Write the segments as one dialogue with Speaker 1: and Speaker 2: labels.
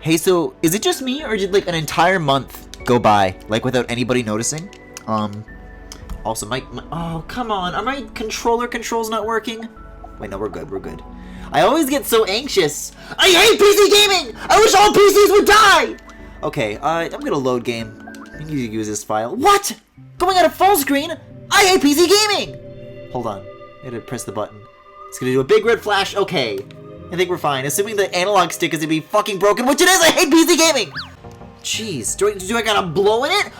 Speaker 1: Hey, so is it just me, or did like an entire month go by like without anybody noticing? Also, my oh come on, are my controls not working? Wait, no, we're good. I always get so anxious. I hate PC gaming. I wish all PCs would die. Okay, I'm gonna load game. I need to use this file. What? Going out of full screen? I hate PC gaming. Hold on, I gotta press the button. It's gonna do a big red flash. Okay, I think we're fine. Assuming the analog stick is gonna be fucking broken, which it is. I hate PC gaming. Jeez, do I gotta blow in it?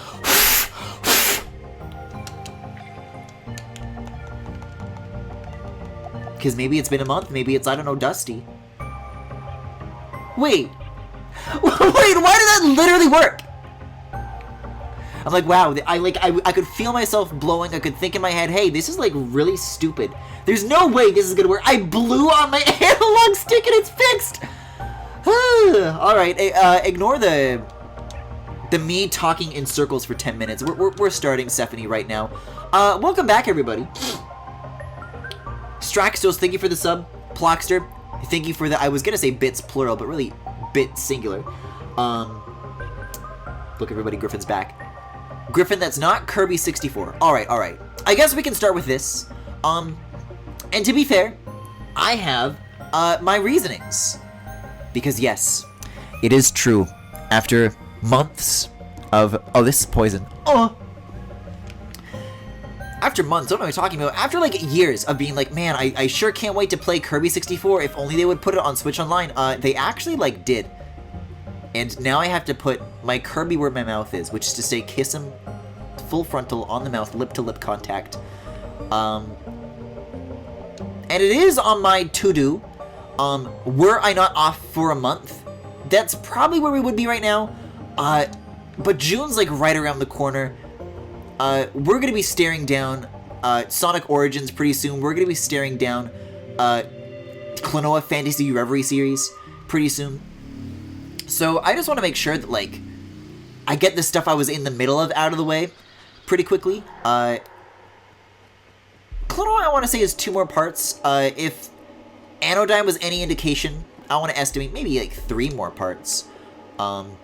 Speaker 1: Because maybe it's been a month, maybe it's, I don't know, dusty. Wait, why did that literally work? I'm like, wow, I could feel myself blowing, I could think in my head, hey, this is like really stupid. There's no way this is gonna work. I blew on my analog stick and it's fixed! Alright, ignore the me talking in circles for 10 minutes. We're starting Sephonie right now. Welcome back, everybody. Straxtos, thank you for the sub. Plockster, thank you for the, I was gonna say bits plural, but really bit singular. Look, everybody, Griffin's back. Griffin, that's not Kirby 64. Alright. I guess we can start with this. And to be fair, I have, my reasonings. Because yes, it is true. After months of, oh, this is poison. Oh! After months, what am I talking about? After like years of being like, man, I sure can't wait to play Kirby 64. If only they would put it on Switch Online. They actually like did. And now I have to put my Kirby where my mouth is, which is to say kiss him full frontal on the mouth, lip to lip contact. And it is on my to-do. Were I not off for a month, that's probably where we would be right now. But June's like right around the corner. We're gonna be staring down Sonic Origins pretty soon. We're gonna be staring down Klonoa Fantasy Reverie series pretty soon. So I just want to make sure that like I get the stuff I was in the middle of out of the way pretty quickly. Klonoa, I want to say, is 2 more parts. If Anodyne was any indication, I want to estimate maybe like 3 more parts. But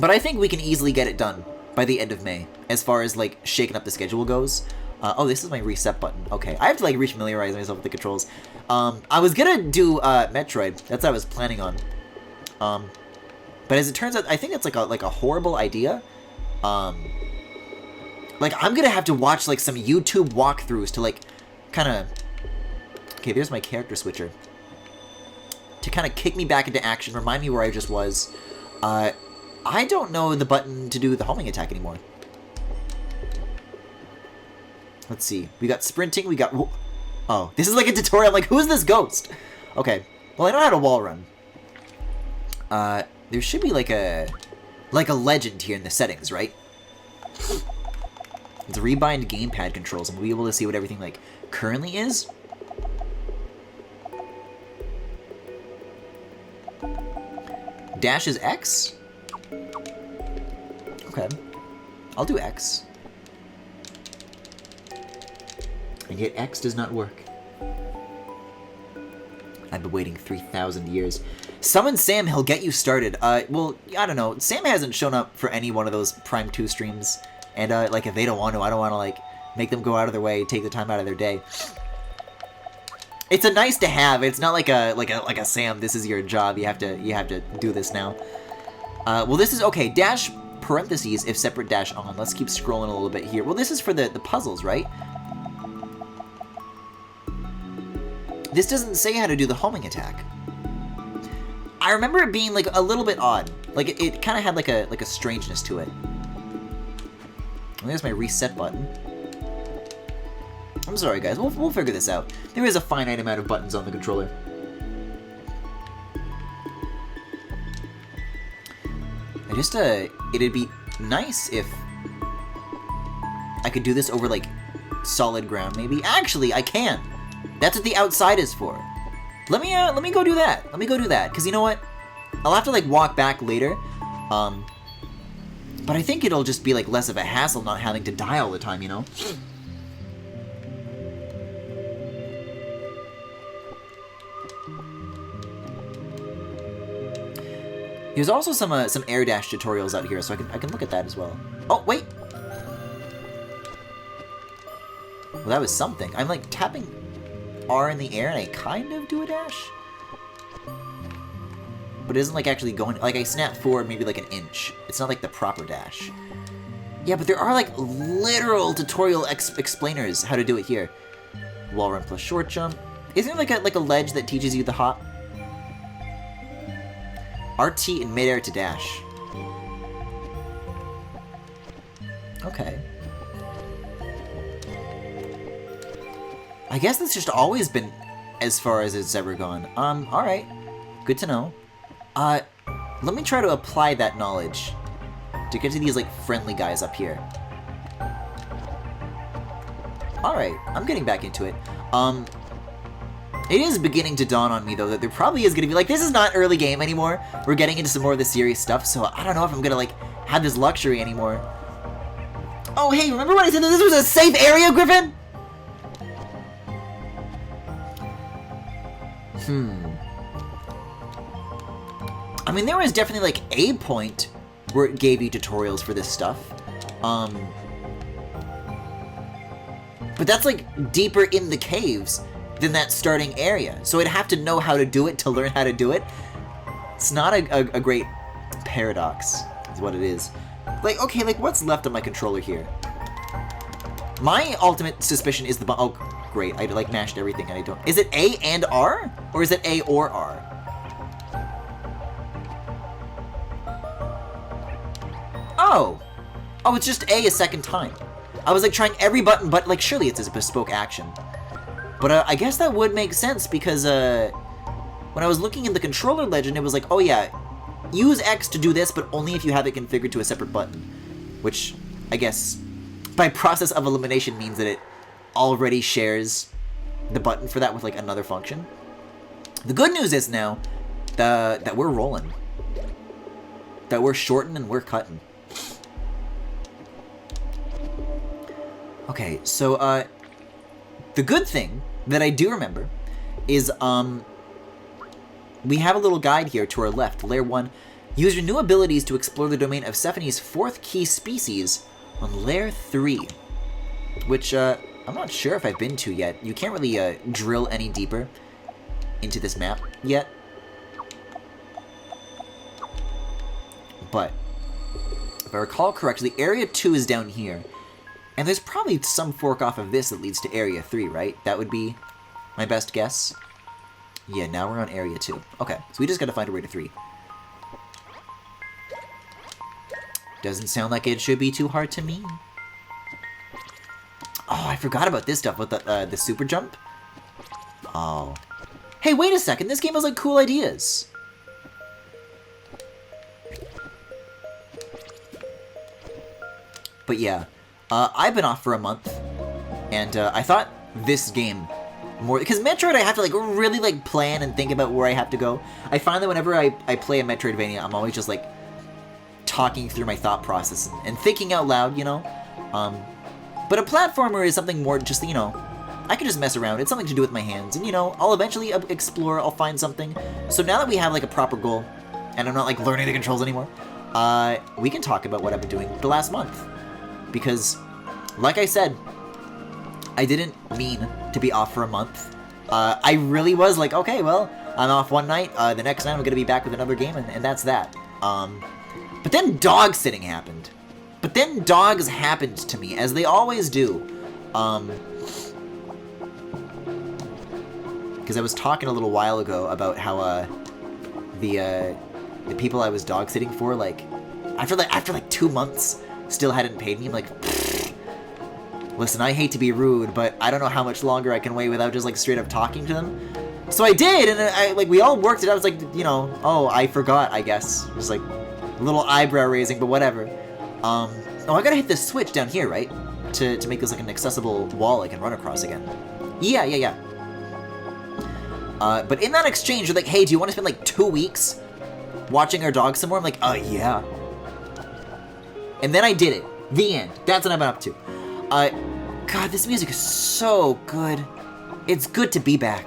Speaker 1: I think we can easily get it done by the end of May, as far as like shaking up the schedule goes. Oh, this is my reset button. Okay, I have to like refamiliarize myself with the controls. I was gonna do Metroid. That's what I was planning on. But as it turns out, I think it's like a horrible idea. Like I'm gonna have to watch like some YouTube walkthroughs to like kind of. Okay, there's my character switcher. To kind of kick me back into action, remind me where I just was. I don't know the button to do the homing attack anymore. Let's see. We got sprinting, we got... Oh, this is like a tutorial. I'm like, who is this ghost? Okay. Well, I know how to wall run. There should be like a legend here in the settings, right? It's rebind gamepad controls, and we'll be able to see what everything like currently is. Dash is X? Okay. I'll do X. And yet X does not work. I've been waiting 3,000 years. Summon Sam, he'll get you started. Well, I don't know. Sam hasn't shown up for any one of those Prime 2 streams. And, like, if they don't want to, I don't want to, like, make them go out of their way, take the time out of their day. It's a nice to have. It's not like a Sam, this is your job. You have to do this now. Well, this is okay. Dash parentheses if separate dash on. Let's keep scrolling a little bit here. Well, this is for the puzzles, right? This doesn't say how to do the homing attack. I remember it being like a little bit odd. Like it kind of had like a strangeness to it. And there's my reset button. I'm sorry, guys. We'll figure this out. There is a finite amount of buttons on the controller. I just, it'd be nice if I could do this over, like, solid ground, maybe. Actually, I can. That's what the outside is for. Let me go do that. Let me go do that. Because you know what? I'll have to, like, walk back later. But I think it'll just be, like, less of a hassle not having to die all the time, you know? There's also some air dash tutorials out here, so I can look at that as well. Oh, wait! Well, that was something. I'm like tapping R in the air and I kind of do a dash. But it isn't like actually going, like I snap forward maybe like an inch. It's not like the proper dash. Yeah, but there are like literal tutorial explainers how to do it here. Wall run plus short jump. Isn't there like a ledge that teaches you the hop? RT in midair to dash. Okay. I guess that's just always been as far as it's ever gone. Alright. Good to know. Let me try to apply that knowledge to get to these, like, friendly guys up here. Alright, I'm getting back into it. It is beginning to dawn on me, though, that there probably is gonna be, like, this is not early game anymore. We're getting into some more of the serious stuff, so I don't know if I'm gonna, like, have this luxury anymore. Oh, hey, remember when I said that this was a safe area, Griffin? I mean, there was definitely, like, a point where it gave you tutorials for this stuff. But that's, like, deeper in the caves than that starting area. So I'd have to know how to do it to learn how to do it. It's not a great paradox, is what it is. Like, okay, like, what's left on my controller here? My ultimate suspicion is the oh, great, I, like, mashed everything and I don't... Is it A and R? Or is it A or R? Oh! Oh, it's just A second time. I was, like, trying every button, but, like, surely it's a bespoke action. But, I guess that would make sense, because, when I was looking in the controller legend, it was like, oh yeah, use X to do this, but only if you have it configured to a separate button. Which, I guess, by process of elimination means that it already shares the button for that with, like, another function. The good news is now that we're rolling. That we're shorting and we're cutting. Okay, so, the good thing that I do remember is, we have a little guide here to our left. Layer 1, use your new abilities to explore the domain of Sephonie's 4th key species on Layer 3. Which, I'm not sure if I've been to yet. You can't really, drill any deeper into this map yet. But, if I recall correctly, Area 2 is down here. And there's probably some fork off of this that leads to Area 3, right? That would be my best guess. Yeah, now we're on Area 2. Okay, so we just gotta find a way to 3. Doesn't sound like it should be too hard to me. Oh, I forgot about this stuff with the super jump. Oh. Hey, wait a second, this game has, like, cool ideas. But yeah. I've been off for a month, and I thought this game more... Because Metroid, I have to, like, really, like, plan and think about where I have to go. I find that whenever I play a Metroidvania, I'm always just, like, talking through my thought process and thinking out loud, you know? But a platformer is something more just, you know, I can just mess around. It's something to do with my hands, and, you know, I'll eventually explore, I'll find something. So now that we have, like, a proper goal, and I'm not, like, learning the controls anymore, we can talk about what I've been doing the last month. Because, like I said, I didn't mean to be off for a month. I really was like, okay, well, I'm off one night, the next night I'm gonna be back with another game, and that's that. But then dog sitting happened. But then dogs happened to me, as they always do. Because I was talking a little while ago about how, the people I was dog sitting for, like, after 2 months, still hadn't paid me. I'm like, listen, I hate to be rude, but I don't know how much longer I can wait without just, like, straight up talking to them. So I did, and like, we all worked it out. I was like, you know, oh, I forgot, I guess. Just, like, a little eyebrow raising, but whatever. Oh, I gotta hit this switch down here, right? To make this, like, an accessible wall I can run across again. Yeah. But in that exchange, they're like, hey, do you want to spend, like, 2 weeks watching our dog some more? I'm like, yeah. And then I did it. The end. That's what I've been up to. God, this music is so good. It's good to be back.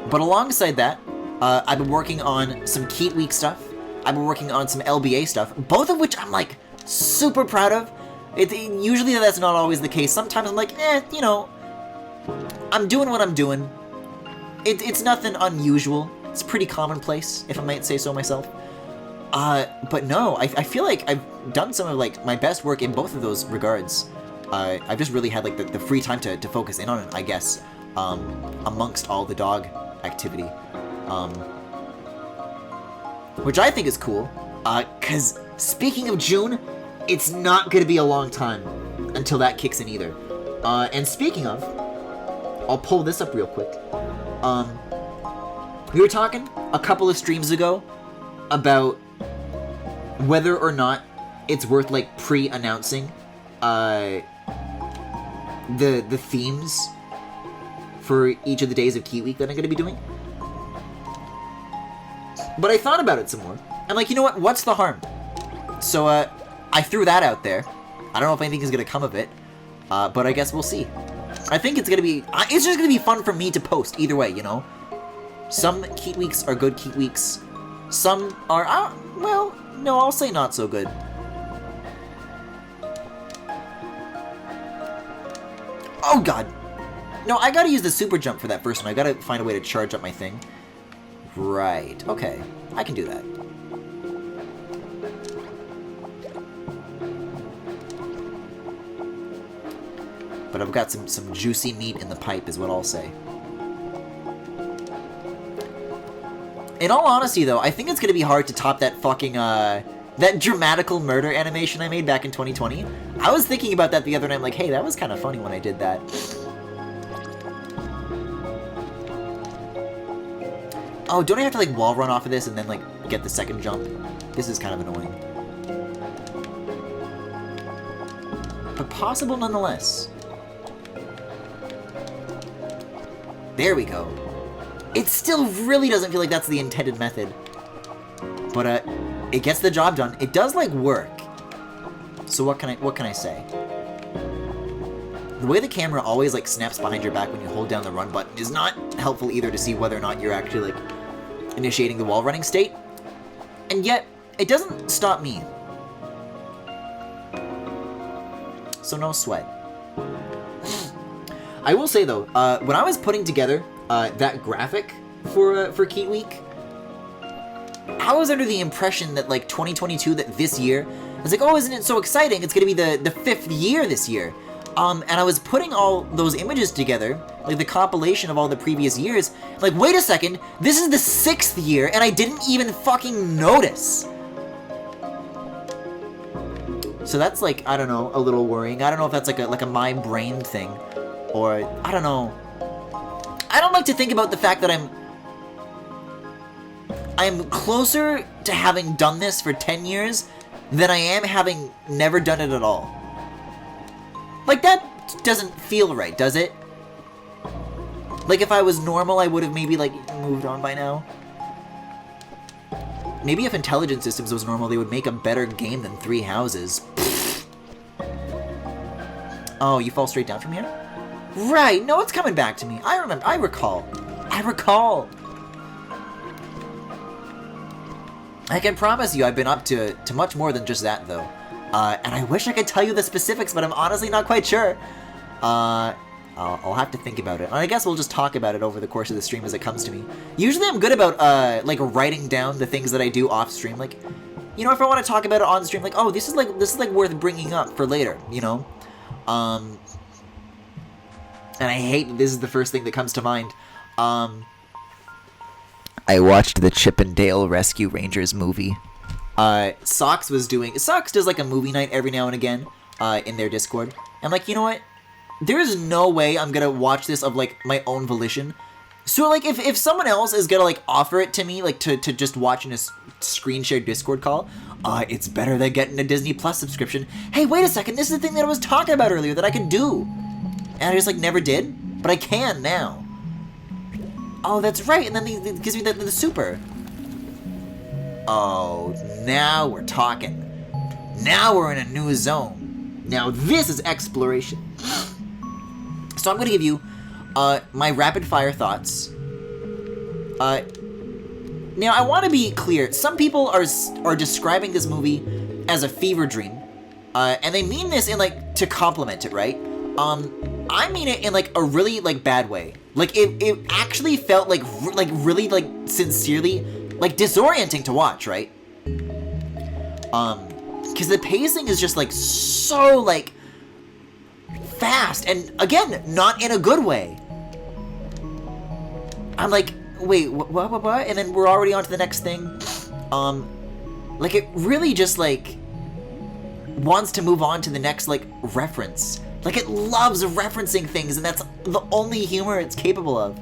Speaker 1: But alongside that, I've been working on some Keat Week stuff. I've been working on some LBA stuff, both of which I'm like super proud of. Usually that's not always the case. Sometimes I'm like, you know, I'm doing what I'm doing. It's nothing unusual. It's pretty commonplace, if I might say so myself. But no, I feel like I've done some of like my best work in both of those regards. I've just really had like the free time to focus in on it, I guess, amongst all the dog activity. Which I think is cool, because speaking of June, it's not going to be a long time until that kicks in either. And speaking of, I'll pull this up real quick. We were talking a couple of streams ago about whether or not it's worth like pre-announcing the themes for each of the days of Keat Week that I'm going to be doing. But I thought about it some more. I'm like, you know what? What's the harm? So I threw that out there. I don't know if anything is going to come of it, but I guess we'll see. I think it's going to be... It's just going to be fun for me to post either way, you know? Some Keat Weeks are good Keat Weeks. Some are... well, no, I'll say not so good. Oh, God. No, I gotta use the super jump for that first one. I gotta find a way to charge up my thing. Right. Okay. I can do that. But I've got some juicy meat in the pipe is what I'll say. In all honesty, though, I think it's gonna be hard to top that fucking, that dramatical murder animation I made back in 2020. I was thinking about that the other night. I'm like, hey, that was kind of funny when I did that. Oh, don't I have to, like, wall run off of this and then, like, get the second jump? This is kind of annoying. But possible nonetheless. There we go. It still really doesn't feel like that's the intended method. But, it gets the job done. It does, like, work. So what can I say? The way the camera always, like, snaps behind your back when you hold down the run button is not helpful either to see whether or not you're actually, like, initiating the wall running state. And yet, it doesn't stop me. So no sweat. I will say, though, when I was putting together that graphic for Keat Week, I was under the impression that, like, 2022, that this year, I was like, oh, isn't it so exciting? It's going to be the 5th year this year. And I was putting all those images together, like the compilation of all the previous years, like, wait a second, this is the 6th year, and I didn't even fucking notice. So that's, like, I don't know, a little worrying. I don't know if that's like a my brain thing, or, I don't know. I don't like to think about the fact that I'm closer to having done this for 10 years than I am having never done it at all. Like, that doesn't feel right, does it? Like, if I was normal, I would have maybe, like, moved on by now. Maybe if Intelligent Systems was normal, they would make a better game than Three Houses. Oh, you fall straight down from here? Right, no, it's coming back to me. I remember, I recall. I can promise you I've been up to much more than just that, though. And I wish I could tell you the specifics, but I'm honestly not quite sure. I'll have to think about it. And I guess we'll just talk about it over the course of the stream as it comes to me. Usually I'm good about, like, writing down the things that I do off stream. Like, you know, if I want to talk about it on stream, like, oh, this is like worth bringing up for later, you know? And I hate that this is the first thing that comes to mind. I watched the Chip and Dale Rescue Rangers movie. Socks does like a movie night every now and again, in their Discord. And like, you know what? There is no way I'm gonna watch this of like my own volition. So like, if someone else is gonna like offer it to me, like to just watch in a screen shared Discord call, it's better than getting a Disney Plus subscription. Hey, wait a second, this is the thing that I was talking about earlier that I could do. And I just like never did, but I can now. Oh, that's right, and then it gives me the super. Oh, now we're talking. Now we're in a new zone. Now this is exploration. So I'm going to give you my rapid-fire thoughts Now, I want to be clear. Some people are describing this movie as a fever dream, and they mean this in, like, to compliment it, right? I mean it in, like, a really, like, bad way. Like, it actually felt, like, really, like, sincerely, like, disorienting to watch, right? Because the pacing is just, like, so, like, fast, and, again, not in a good way. I'm like, wait, what? And then we're already on to the next thing. Like, it really just, like, wants to move on to the next, like, reference. Like, it loves referencing things, and that's the only humor it's capable of.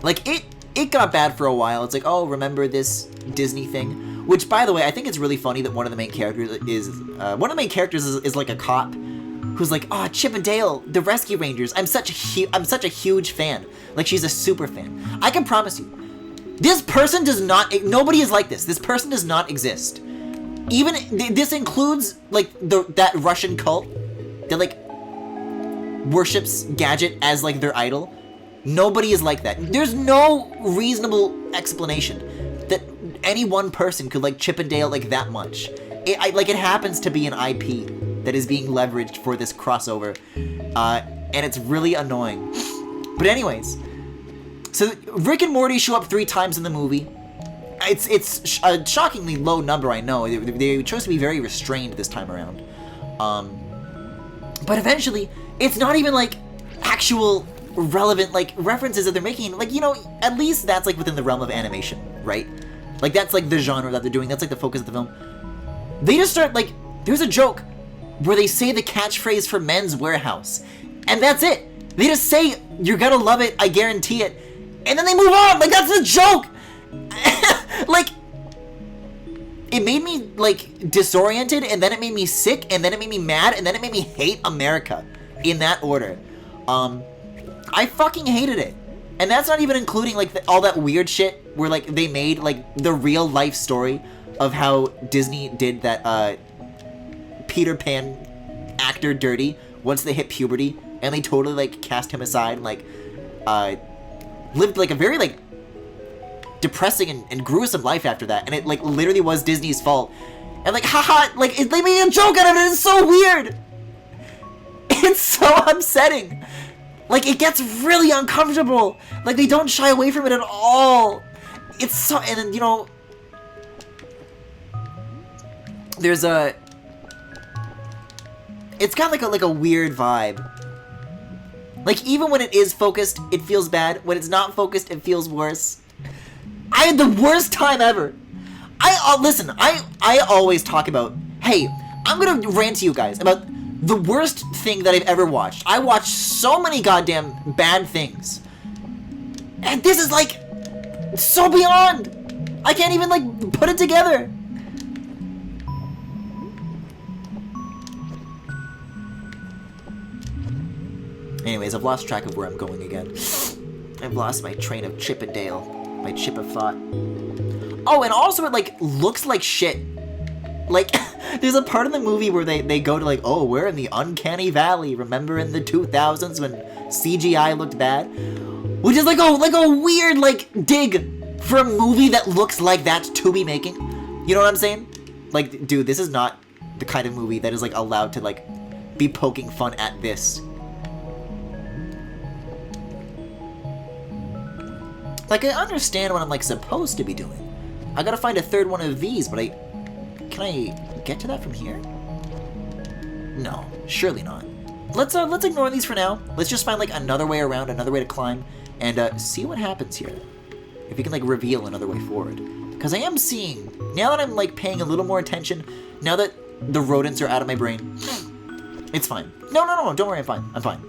Speaker 1: Like, it got bad for a while. It's like, oh, remember this Disney thing? Which, by the way, I think it's really funny that one of the main characters is like a cop who's like, oh, Chip and Dale, the Rescue Rangers. I'm such a huge fan. Like, she's a super fan. I can promise you, this person does not. Nobody is like this. This person does not exist. Even this includes like that Russian cult that like worships Gadget as like their idol. Nobody is like that. There's no reasonable explanation that any one person could like Chip and Dale like that much. It happens to be an IP that is being leveraged for this crossover, and it's really annoying. But anyways, so Rick and Morty show up 3 times in the movie. It's a shockingly low number, I know. They chose to be very restrained this time around. But eventually, it's not even like actual relevant like references that they're making. Like, you know, at least that's like within the realm of animation, right? Like, that's like the genre that they're doing. That's like the focus of the film. They just start like, there's a joke where they say the catchphrase for Men's Warehouse, and that's it. They just say, "You're gonna love it, I guarantee it," and then they move on. Like, that's a joke. Like, it made me like disoriented, and then it made me sick, and then it made me mad, and then it made me hate America in that order. I fucking hated it. And that's not even including like all that weird shit where like they made like the real life story of how Disney did that Peter Pan actor dirty once they hit puberty, and they totally like cast him aside and like lived like a very like depressing and gruesome life after that, and it like literally was Disney's fault. And like, haha, like they made a joke out of it. It's so weird. It's so upsetting. Like, it gets really uncomfortable. Like, they don't shy away from it at all. It's so, and then, you know, there's a, it's got like a weird vibe. Like, even when it is focused, it feels bad. When it's not focused, it feels worse. I had the worst time ever. Listen, I always talk about, hey, I'm gonna rant to you guys about the worst thing that I've ever watched. I watched so many goddamn bad things. And this is like so beyond. I can't even like put it together. Anyways, I've lost track of where I'm going again. I've lost my train of Chip and Dale. My chip of thought. Oh, and also it like looks like shit. Like, there's a part in the movie where they go to like, oh, we're in the uncanny valley. Remember in the 2000s when CGI looked bad? Which is like a weird like dig for a movie that looks like that to be making. You know what I'm saying? Like, dude, this is not the kind of movie that is like allowed to like be poking fun at this. Like, I understand what I'm like supposed to be doing. I gotta find a third one of these, but can I get to that from here? No, surely not. Let's ignore these for now. Let's just find like another way around, another way to climb, and see what happens here. If we can like reveal another way forward. Because I am seeing, now that I'm like paying a little more attention, now that the rodents are out of my brain, it's fine. No, don't worry, I'm fine. I'm fine.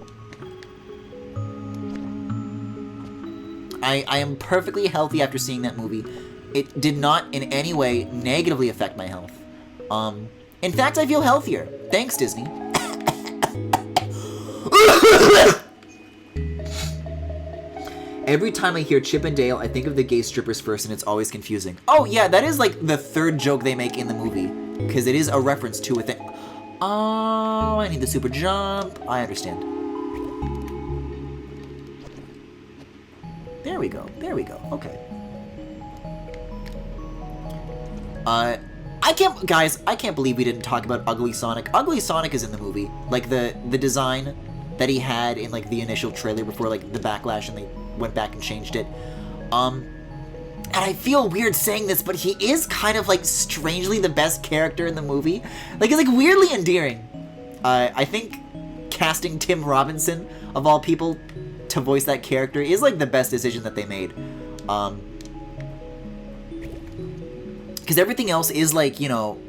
Speaker 1: I am perfectly healthy after seeing that movie. It did not in any way negatively affect my health. In fact, I feel healthier. Thanks, Disney. Every time I hear Chip and Dale, I think of the gay strippers first, and it's always confusing. Oh, yeah, that is like the third joke they make in the movie. Because it is a reference to a thing. Oh, I need the super jump. I understand. There we go. There we go. Okay. I can't believe we didn't talk about Ugly Sonic. Ugly Sonic is in the movie. Like, the design that he had in, like, the initial trailer before, like, the backlash and they went back and changed it. And I feel weird saying this, but he is kind of, like, strangely the best character in the movie. Like, it's, like, weirdly endearing. I think casting Tim Robinson, of all people, to voice that character is, like, the best decision that they made. Because everything else is, like, you know,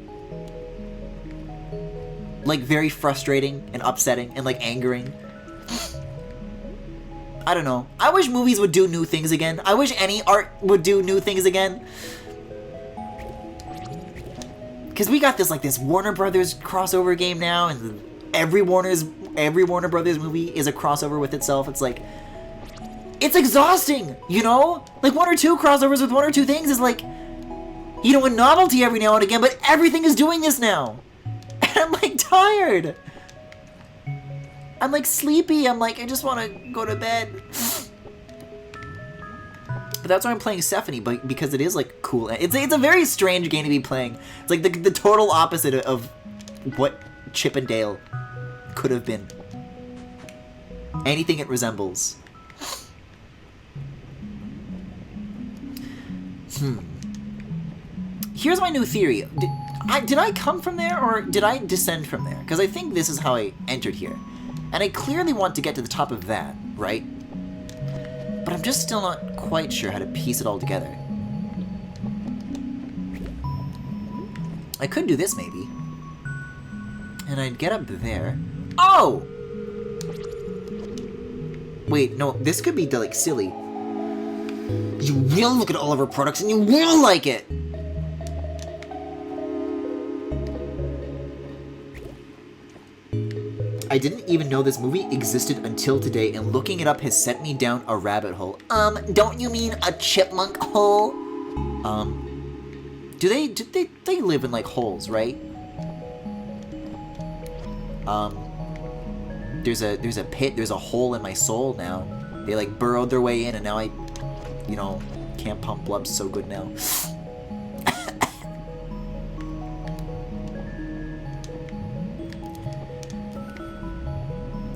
Speaker 1: like, very frustrating and upsetting and, like, angering. I don't know. I wish movies would do new things again. I wish any art would do new things again. Because we got this, like, this Warner Brothers crossover game now, and every Warner Brothers movie is a crossover with itself. It's like, it's exhausting, you know? Like, one or two crossovers with one or two things is like, you know, a novelty every now and again, but everything is doing this now. And I'm, like, tired. I'm, like, sleepy. I'm, like, I just want to go to bed. But that's why I'm playing Sephonie, but because it is, like, cool. It's a very strange game to be playing. It's, like, the total opposite of what Chip and Dale could have been. Anything it resembles. Here's my new theory. Did I come from there, or did I descend from there? Because I think this is how I entered here. And I clearly want to get to the top of that, right? But I'm just still not quite sure how to piece it all together. I could do this, maybe. And I'd get up there. Oh! Wait, no, this could be, like, silly. You will look at all of our products and you will like it! I didn't even know this movie existed until today, and looking it up has sent me down a rabbit hole. Don't you mean a chipmunk hole? Do they live in, like, holes, right? There's a pit, there's a hole in my soul now. They, like, burrowed their way in, and now I, you know, can't pump blood so good now.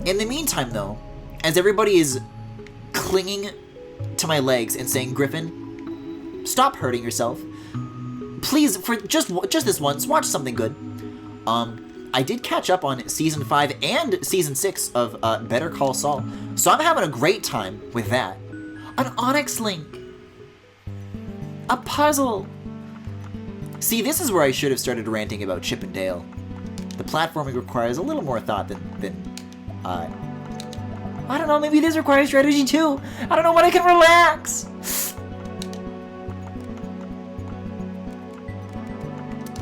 Speaker 1: In the meantime, though, as everybody is clinging to my legs and saying, Griffin, stop hurting yourself. Please, for just this once, watch something good. I did catch up on Season 5 and Season 6 of Better Call Saul, so I'm having a great time with that. An Onyx Link. A puzzle. See, this is where I should have started ranting about Chip and Dale. The platforming requires a little more thought than I don't know, maybe this requires strategy too. I don't know, but I can relax.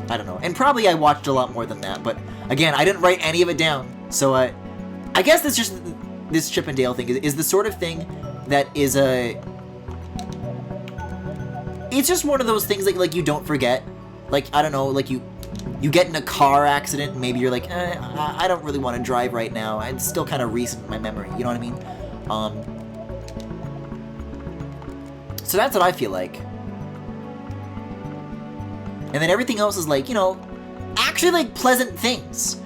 Speaker 1: I don't know. And probably I watched a lot more than that, but again, I didn't write any of it down. So I guess this Chip and Dale thing is the sort of thing that is it's just one of those things like you don't forget. Like, I don't know, like you get in a car accident, and maybe you're like, I don't really want to drive right now. It's still kind of recent in my memory, you know what I mean? So that's what I feel like. And then everything else is like, you know, actually like pleasant things.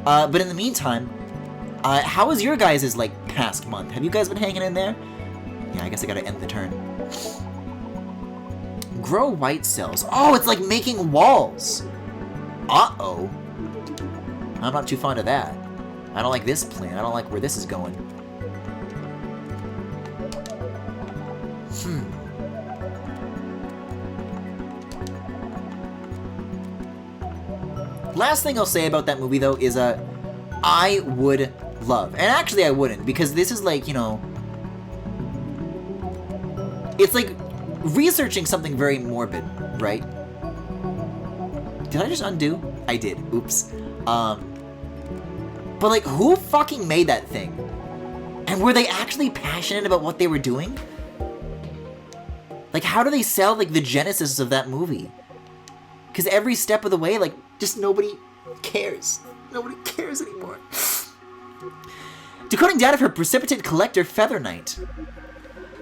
Speaker 1: But in the meantime, how was your guys' like past month? Have you guys been hanging in there? Yeah, I guess I gotta end the turn. Grow white cells. Oh, it's like making walls. Uh-oh. I'm not too fond of that. I don't like this plan. I don't like where this is going. Last thing I'll say about that movie, though, is I would love, and actually I wouldn't, because this is like, you know, it's like researching something very morbid, right? Did I just undo? I did. Oops. But like, who fucking made that thing? And were they actually passionate about what they were doing? Like, how do they sell, like, the genesis of that movie? Because every step of the way, like, just nobody cares. Nobody cares anymore. Decoding data for Precipitate Collector Feather Knight.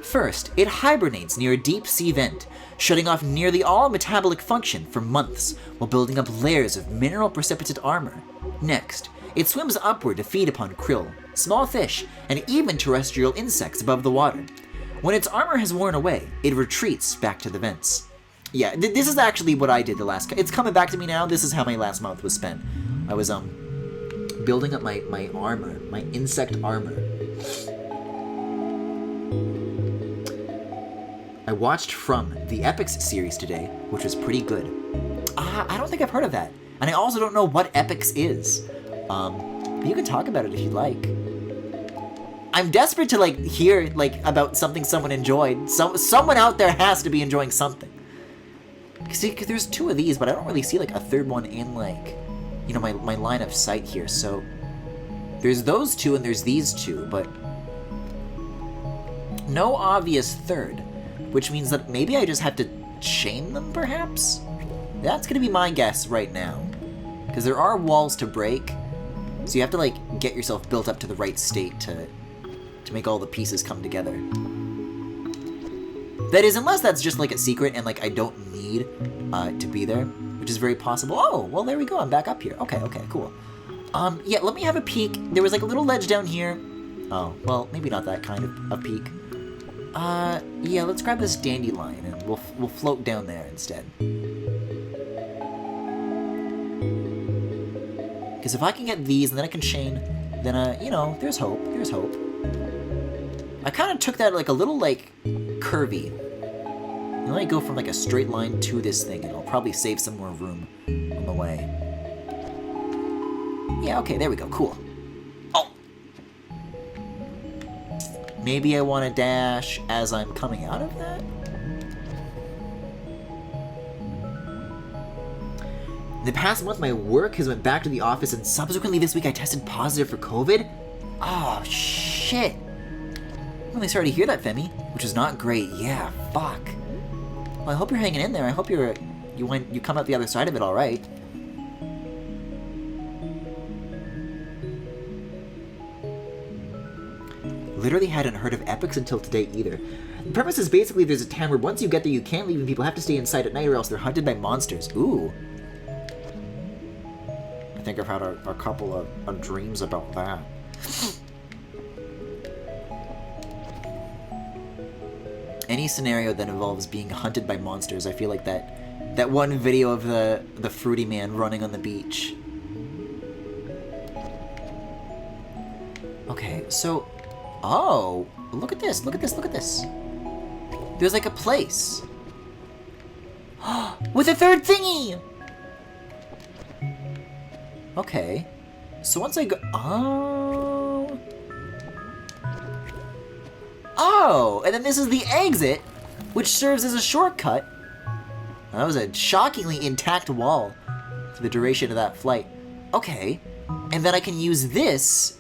Speaker 1: First, it hibernates near a deep sea vent, shutting off nearly all metabolic function for months while building up layers of mineral precipitate armor. Next, it swims upward to feed upon krill, small fish, and even terrestrial insects above the water. When its armor has worn away, it retreats back to the vents. Yeah, this is actually what I did the last... It's coming back to me now. This is how my last month was spent. I was, building up my armor, my insect armor. I watched From the Epics series today, which was pretty good. I don't think I've heard of that. And I also don't know what Epics is. You can talk about it if you'd like. I'm desperate to, like, hear, like, about something someone enjoyed. Someone out there has to be enjoying something. See, 'cause there's 2 of these, but I don't really see, like, a third one in, like, you know, my line of sight here. So, there's those 2 and there's these 2, but no obvious third, which means that maybe I just have to chain them, perhaps? That's gonna be my guess right now. Because there are walls to break, so you have to, like, get yourself built up to the right state to make all the pieces come together. That is, unless that's just, like, a secret and, like, I don't need to be there, which is very possible. Oh, well, there we go. I'm back up here. Okay, cool. Yeah, let me have a peek. There was, like, a little ledge down here. Oh, well, maybe not that kind of a peek. Yeah, let's grab this dandelion and we'll float down there instead. Because if I can get these and then I can chain, then, you know, there's hope. There's hope. I kind of took that, like, a little, like, curvy. You know, I go from, like, a straight line to this thing, and I'll probably save some more room on the way. Yeah, okay, there we go. Cool. Oh! Maybe I want to dash as I'm coming out of that? In the past month, my work has went back to the office, and subsequently this week I tested positive for COVID. Oh, shit. I'm really sorry to hear that, Femi, which is not great. Yeah, fuck. Well, I hope you're hanging in there. I hope you come out the other side of it all right. Literally hadn't heard of epics until today either. The premise is basically there's a town where once you get there you can't leave and people have to stay inside at night or else they're hunted by monsters. Ooh. I think I've had a couple of dreams about that. Any scenario that involves being hunted by monsters, I feel like that one video of the fruity man running on the beach. Okay, so, oh, look at this, look at this, look at this. There's like a place. With a third thingy! Okay, so once I go, oh, and then this is the exit, which serves as a shortcut. That was a shockingly intact wall for the duration of that flight. Okay, and then I can use this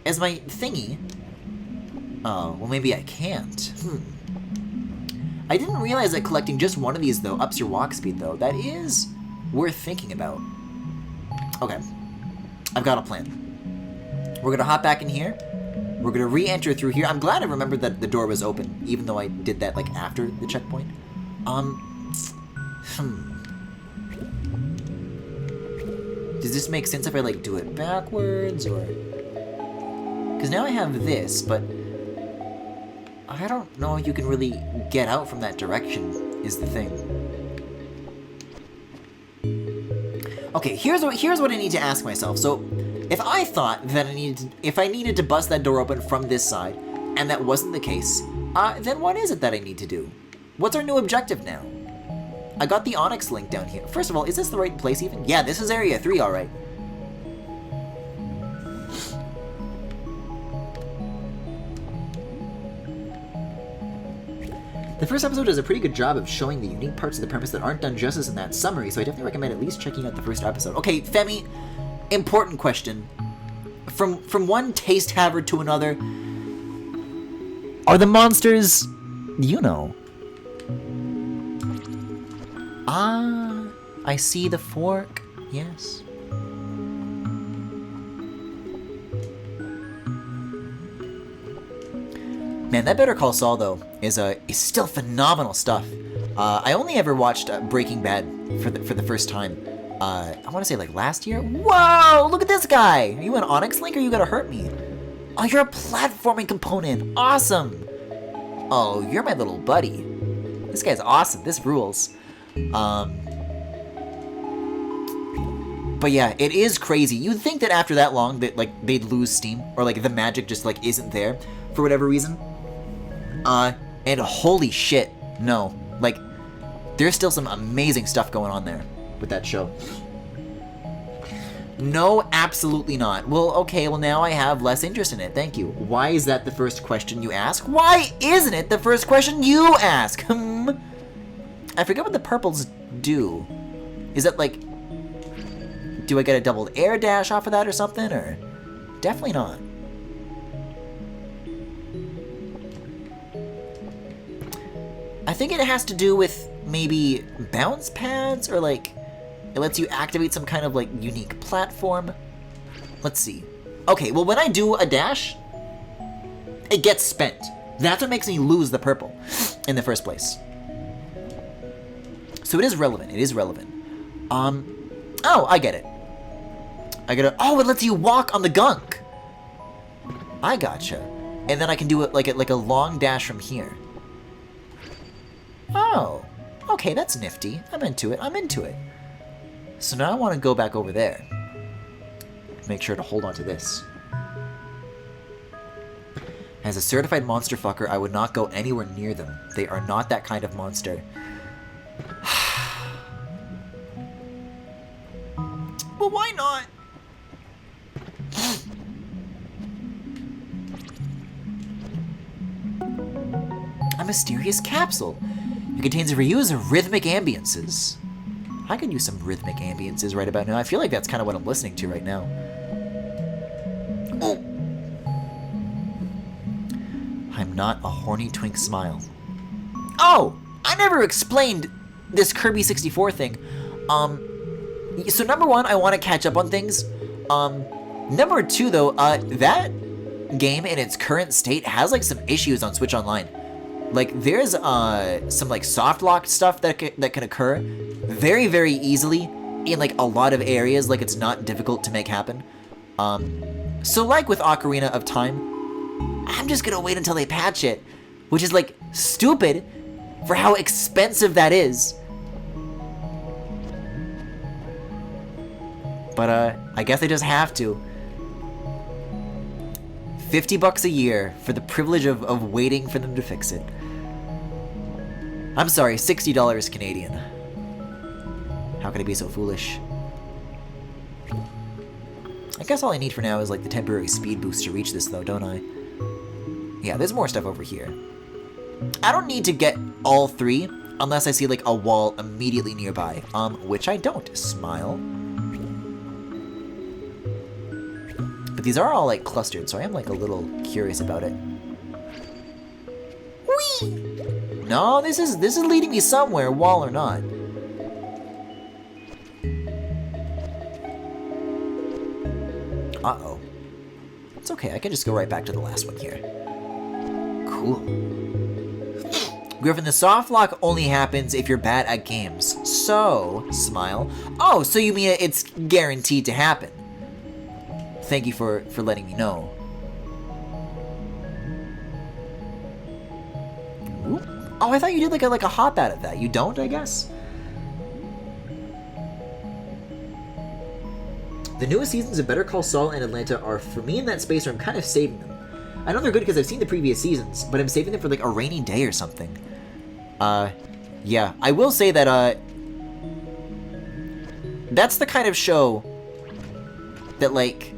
Speaker 1: as my thingy. Oh, well maybe I can't. I didn't realize that collecting just one of these, though, ups your walk speed, though. That is worth thinking about. Okay, I've got a plan. We're gonna hop back in here. We're gonna re-enter through here. I'm glad I remembered that the door was open, even though I did that, like, after the checkpoint. Does this make sense if I, like, do it backwards, or... Because now I have this, but... I don't know if you can really get out from that direction, is the thing. Okay, here's what I need to ask myself. So, if I thought that if I needed to bust that door open from this side, and that wasn't the case, then what is it that I need to do? What's our new objective now? I got the Onyx link down here. First of all, is this the right place even? Yeah, this is Area 3, alright. The first episode does a pretty good job of showing the unique parts of the premise that aren't done justice in that summary, so I definitely recommend at least checking out the first episode. Okay, Femi, important question. From one taste haver to another, are the monsters, you know? Ah, I see the fork, yes. Man, that Better Call Saul, though, is still phenomenal stuff. I only ever watched Breaking Bad for the first time. I want to say, like, last year? Whoa! Look at this guy! Are you an Onyx Link or you gotta hurt me? Oh, you're a platforming component! Awesome! Oh, you're my little buddy. This guy's awesome. This rules. But yeah, it is crazy. You'd think that after that long that, like, they'd lose steam, or, like, the magic just, like, isn't there for whatever reason. And holy shit, no. Like, there's still some amazing stuff going on there with that show. No, absolutely not. Well, okay, well now I have less interest in it. Thank you. Why is that the first question you ask? Why isn't it the first question you ask? I forget what the purples do. Is that like... Do I get a doubled air dash off of that or something? Or... Definitely not. I think it has to do with maybe bounce pads or like... It lets you activate some kind of, like, unique platform. Let's see. Okay, well, when I do a dash, it gets spent. That's what makes me lose the purple in the first place. So it is relevant. It is relevant. Oh, I get it. Oh, it lets you walk on the gunk. I gotcha. And then I can do it like a long dash from here. Oh. Okay, that's nifty. I'm into it. I'm into it. So now I want to go back over there. Make sure to hold on to this. As a certified monster fucker, I would not go anywhere near them. They are not that kind of monster. Well, why not? A mysterious capsule. It contains a reuse of rhythmic ambiances. I could use some rhythmic ambiances right about now. I feel like that's kind of what I'm listening to right now. Oh. I'm not a horny twink smile. Oh! I never explained this Kirby 64 thing. So number one, I want to catch up on things. Number two, though, that game in its current state has, like, some issues on Switch Online. Like, there's, some, like, soft lock stuff that can occur very, very easily in, like, a lot of areas. Like, it's not difficult to make happen. So, like with Ocarina of Time, I'm just gonna wait until they patch it, which is, like, stupid for how expensive that is. But, I guess they just have to. $50 a year for the privilege of waiting for them to fix it. I'm sorry, $60 Canadian. How could I be so foolish? I guess all I need for now is like the temporary speed boost to reach this though, don't I? Yeah, there's more stuff over here. I don't need to get all three unless I see like a wall immediately nearby. Which I don't. Smile. But these are all like clustered, so I am like a little curious about it. Whee! No, this is leading me somewhere, wall or not. Uh-oh. It's okay, I can just go right back to the last one here. Cool. Griffin, the soft lock only happens if you're bad at games. So, smile. Oh, so you mean it's guaranteed to happen. Thank you for letting me know. Ooh. Oh, I thought you did like a hop out of that. You don't, I guess? The newest seasons of Better Call Saul and Atlanta are, for me, in that space where I'm kind of saving them. I know they're good because I've seen the previous seasons, but I'm saving them for like a rainy day or something. Yeah. I will say that, that's the kind of show that, like,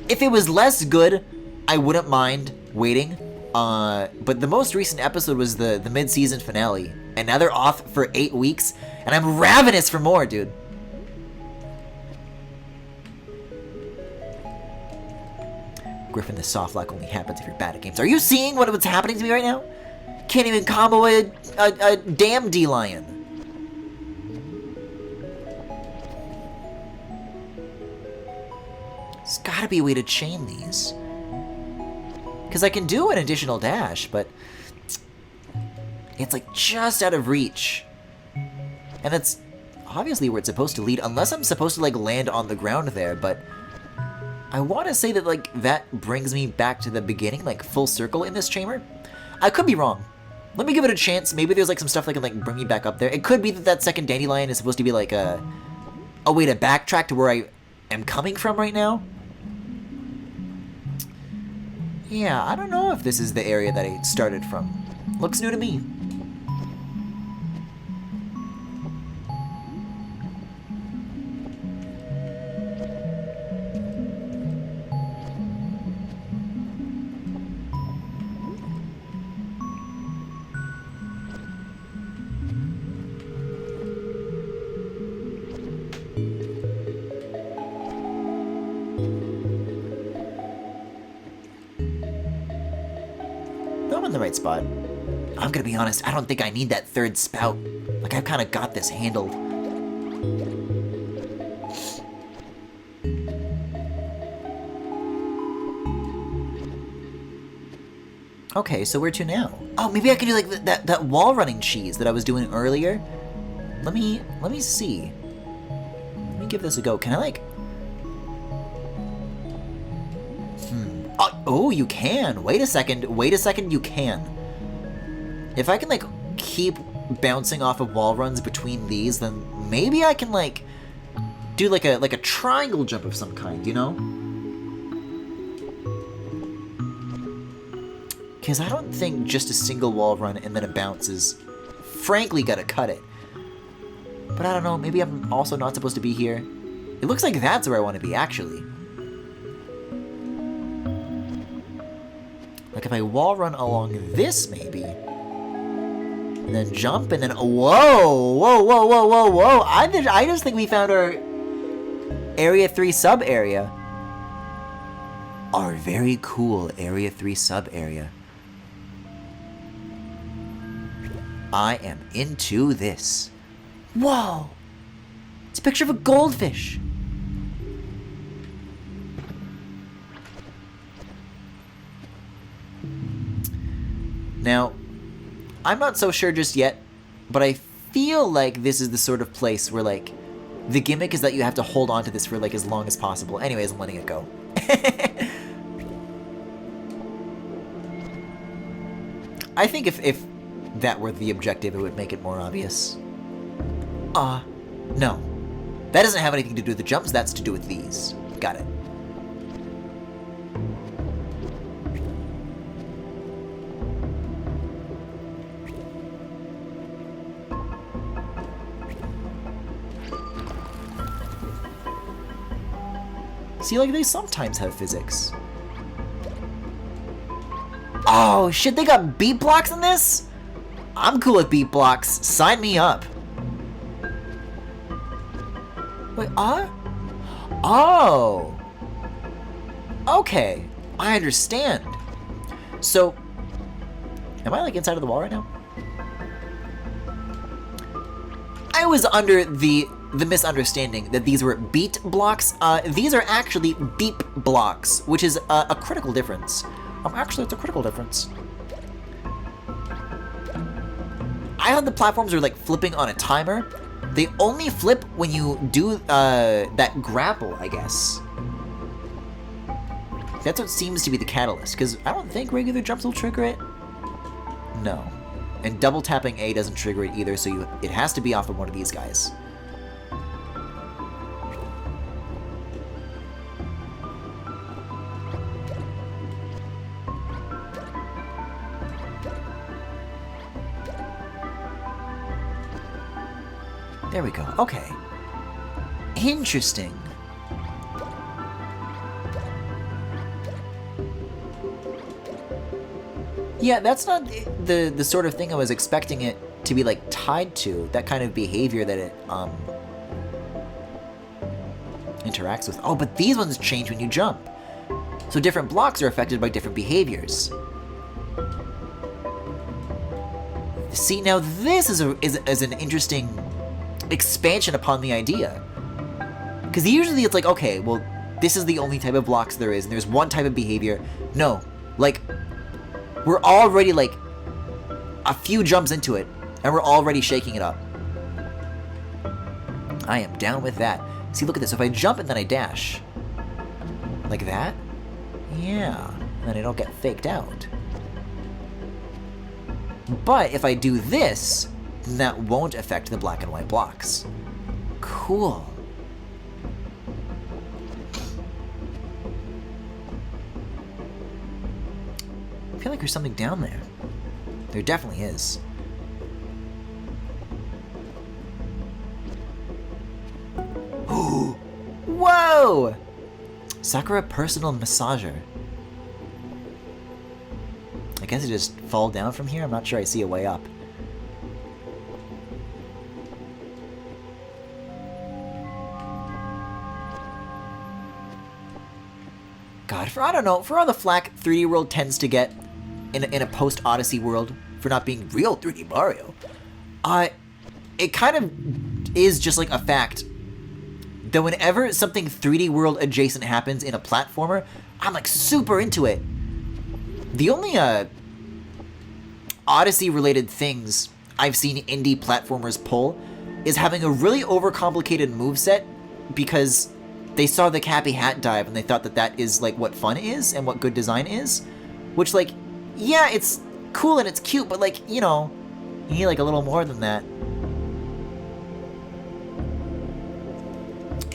Speaker 1: if it was less good, I wouldn't mind waiting. But the most recent episode was the mid-season finale, and now they're off for 8 weeks, and I'm ravenous for more, dude. Griffin, the soft lock only happens if you're bad at games. Are you seeing what's happening to me right now? Can't even combo a damn D-Lion. There's gotta be a way to chain these. Because I can do an additional dash, but it's like just out of reach. And that's obviously where it's supposed to lead, unless I'm supposed to like land on the ground there, but I want to say that like that brings me back to the beginning, like full circle in this chamber. I could be wrong. Let me give it a chance. Maybe there's like some stuff that can like bring me back up there. It could be that that second dandelion is supposed to be like a way to backtrack to where I am coming from right now. Yeah, I don't know if this is the area that I started from. Looks new to me. I'm in the right spot. I'm gonna be honest, I don't think I need that third spout. Like, I've kind of got this handled. Okay, so where to now? Oh, maybe I can do like that wall running cheese that I was doing earlier. Let me see. Let me give this a go. Can I like... Oh, you can. Wait a second, you can. If I can, like, keep bouncing off of wall runs between these, then maybe I can, like, do, like a triangle jump of some kind, you know? Because I don't think just a single wall run and then a bounce is, frankly, gonna cut it. But I don't know, maybe I'm also not supposed to be here. It looks like that's where I want to be, actually. Like if I wall run along this, maybe, and then jump, and then whoa! I just think we found our Area 3 sub area. Our very cool Area 3 sub area. I am into this. Whoa! It's a picture of a goldfish. Now, I'm not so sure just yet, but I feel like this is the sort of place where, like, the gimmick is that you have to hold on to this for, like, as long as possible. Anyways, I'm letting it go. I think if that were the objective, it would make it more obvious. No. That doesn't have anything to do with the jumps, that's to do with these. Got it. See, like, they sometimes have physics. Oh, shit, they got beat blocks in this? I'm cool with beat blocks. Sign me up. Wait, Oh. Okay, I understand. So, am I, like, inside of the wall right now? I was under the misunderstanding that these were beat blocks. These are actually beep blocks, which is a critical difference. Actually, it's a critical difference. I thought the platforms are like flipping on a timer. They only flip when you do that grapple, I guess. That's what seems to be the catalyst, because I don't think regular jumps will trigger it. No. And double tapping A doesn't trigger it either, so it has to be off of one of these guys. There we go. Okay. Interesting. Yeah, that's not the sort of thing I was expecting it to be, like, tied to. That kind of behavior that it, interacts with. Oh, but these ones change when you jump. So different blocks are affected by different behaviors. See, now this is an interesting expansion upon the idea. Because usually it's like, okay, well, this is the only type of blocks there is, and there's one type of behavior. No, Like, we're already, like, a few jumps into it, and we're already shaking it up. I am down with that. See, look at this. If I jump and then I dash, like that, yeah, and then I don't get faked out. But if I do this, then that won't affect the black and white blocks. Cool. I feel like there's something down there. There definitely is. Ooh! Whoa! Sakura personal massager. I guess I just fall down from here? I'm not sure I see a way up. God, I don't know, for all the flack 3D World tends to get in a post-Odyssey world for not being real 3D Mario, it kind of is just like a fact that whenever something 3D World adjacent happens in a platformer, I'm like super into it. The only Odyssey-related things I've seen indie platformers pull is having a really overcomplicated moveset because they saw the Cappy Hat dive and they thought that that is like what fun is and what good design is, which like, yeah, it's cool and it's cute, but like, you know, you need like a little more than that.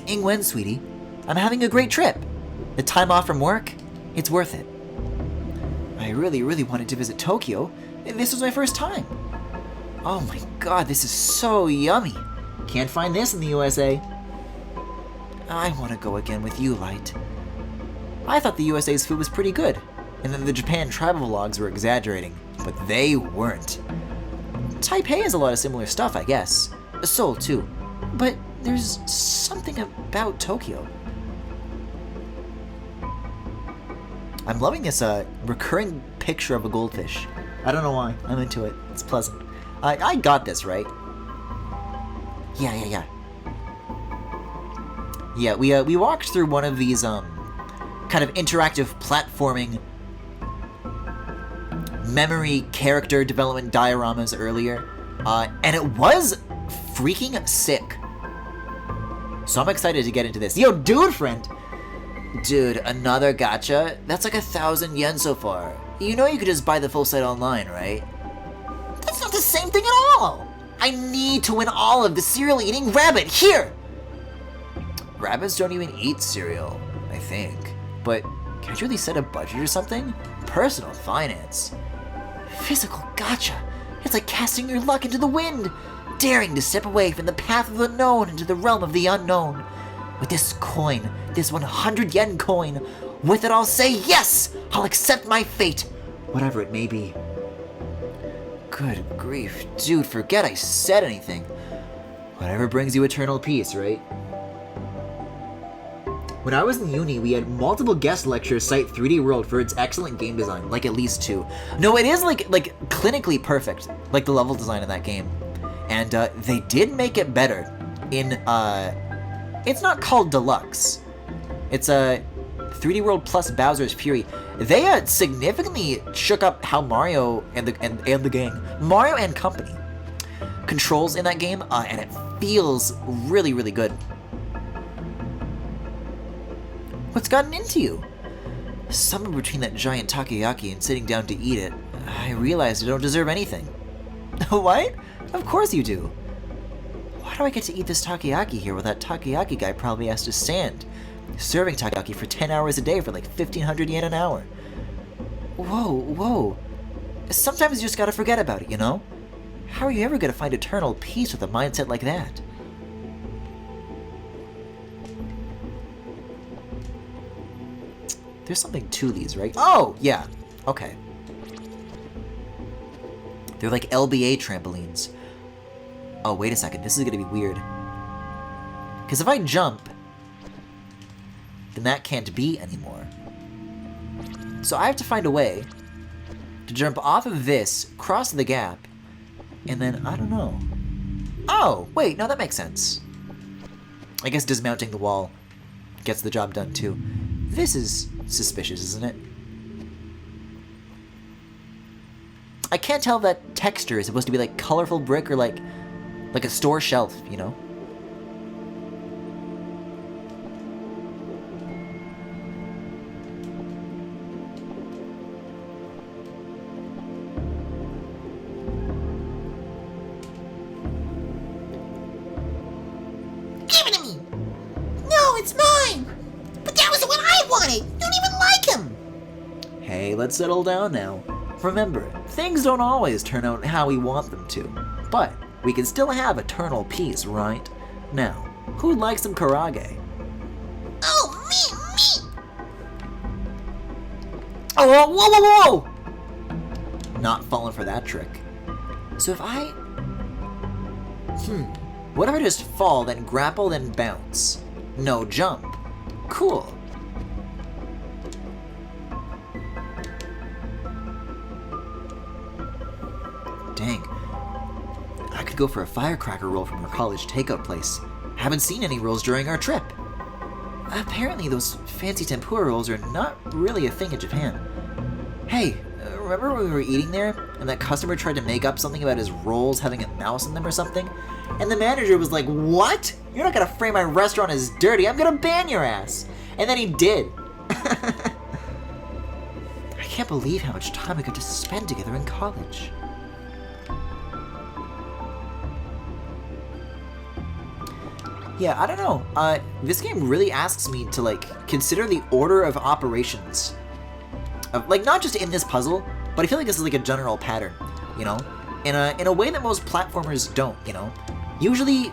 Speaker 1: Ing-Wen, sweetie, I'm having a great trip. The time off from work, it's worth it. I really, really wanted to visit Tokyo, and this was my first time. Oh my god, this is so yummy. Can't find this in the USA. I want to go again with you, Light. I thought the USA's food was pretty good, and then the Japan travel vlogs were exaggerating, but they weren't. Taipei has a lot of similar stuff, I guess. Seoul, too. But there's something about Tokyo. I'm loving this recurring picture of a goldfish. I don't know why. I'm into it. It's pleasant. I got this, right? Yeah. Yeah, we walked through one of these kind of interactive platforming memory character development dioramas earlier, and it was freaking sick. So I'm excited to get into this. Yo, dude friend! Dude, another gacha? That's like 1,000 yen so far. You know you could just buy the full set online, right? That's not the same thing at all! I need to win all of the cereal-eating rabbit! Here! Rabbits don't even eat cereal, I think. But can't you really set a budget or something? Personal finance. Physical gacha. It's like casting your luck into the wind. Daring to step away from the path of the known into the realm of the unknown. With this coin, this 100 yen coin, with it I'll say yes! I'll accept my fate, whatever it may be. Good grief, dude, forget I said anything. Whatever brings you eternal peace, right? When I was in uni, we had multiple guest lectures cite 3D World for its excellent game design, like at least 2. No, it is like clinically perfect, like the level design in that game. And they did make it better in, it's not called Deluxe. It's a 3D World plus Bowser's Fury. They significantly shook up how Mario and the gang, Mario and company, controls in that game, and it feels really, really good. What's gotten into you? Somewhere between that giant takoyaki and sitting down to eat it, I realized I don't deserve anything. What? Of course you do. Why do I get to eat this takoyaki here while that takoyaki guy probably has to stand, serving takoyaki for 10 hours a day for like 1,500 yen an hour? Whoa. Sometimes you just gotta forget about it, you know? How are you ever gonna find eternal peace with a mindset like that? There's something to these, right? Oh, yeah. Okay. They're like LBA trampolines. Oh, wait a second. This is gonna be weird. Because if I jump, then that can't be anymore. So I have to find a way to jump off of this, cross the gap, and then, I don't know. Oh, wait, no, that makes sense. I guess dismounting the wall gets the job done, too. This is suspicious, isn't it? I can't tell if that texture is supposed to be like colorful brick or like a store shelf, you know?
Speaker 2: Give it to me! No, it's mine! But that was the one I wanted! You don't even like him!
Speaker 1: Hey, let's settle down now. Remember, things don't always turn out how we want them to, but we can still have eternal peace, right? Now, who'd like some karage?
Speaker 2: Oh, me!
Speaker 1: Oh, whoa, whoa, whoa! Not falling for that trick. So if I... What if I just fall, then grapple, then bounce? No jump. Cool. Dang. I could go for a firecracker roll from our college takeout place. Haven't seen any rolls during our trip. Apparently those fancy tempura rolls are not really a thing in Japan. Hey, remember when we were eating there, and that customer tried to make up something about his rolls having a mouse in them or something? And the manager was like, "What? You're not gonna frame my restaurant as dirty, I'm gonna ban your ass!" And then he did. I can't believe how much time we got to spend together in college. Yeah, I don't know. This game really asks me to, like, consider the order of operations. Like, not just in this puzzle, but I feel like this is, like, a general pattern, you know? In a way that most platformers don't, you know? Usually,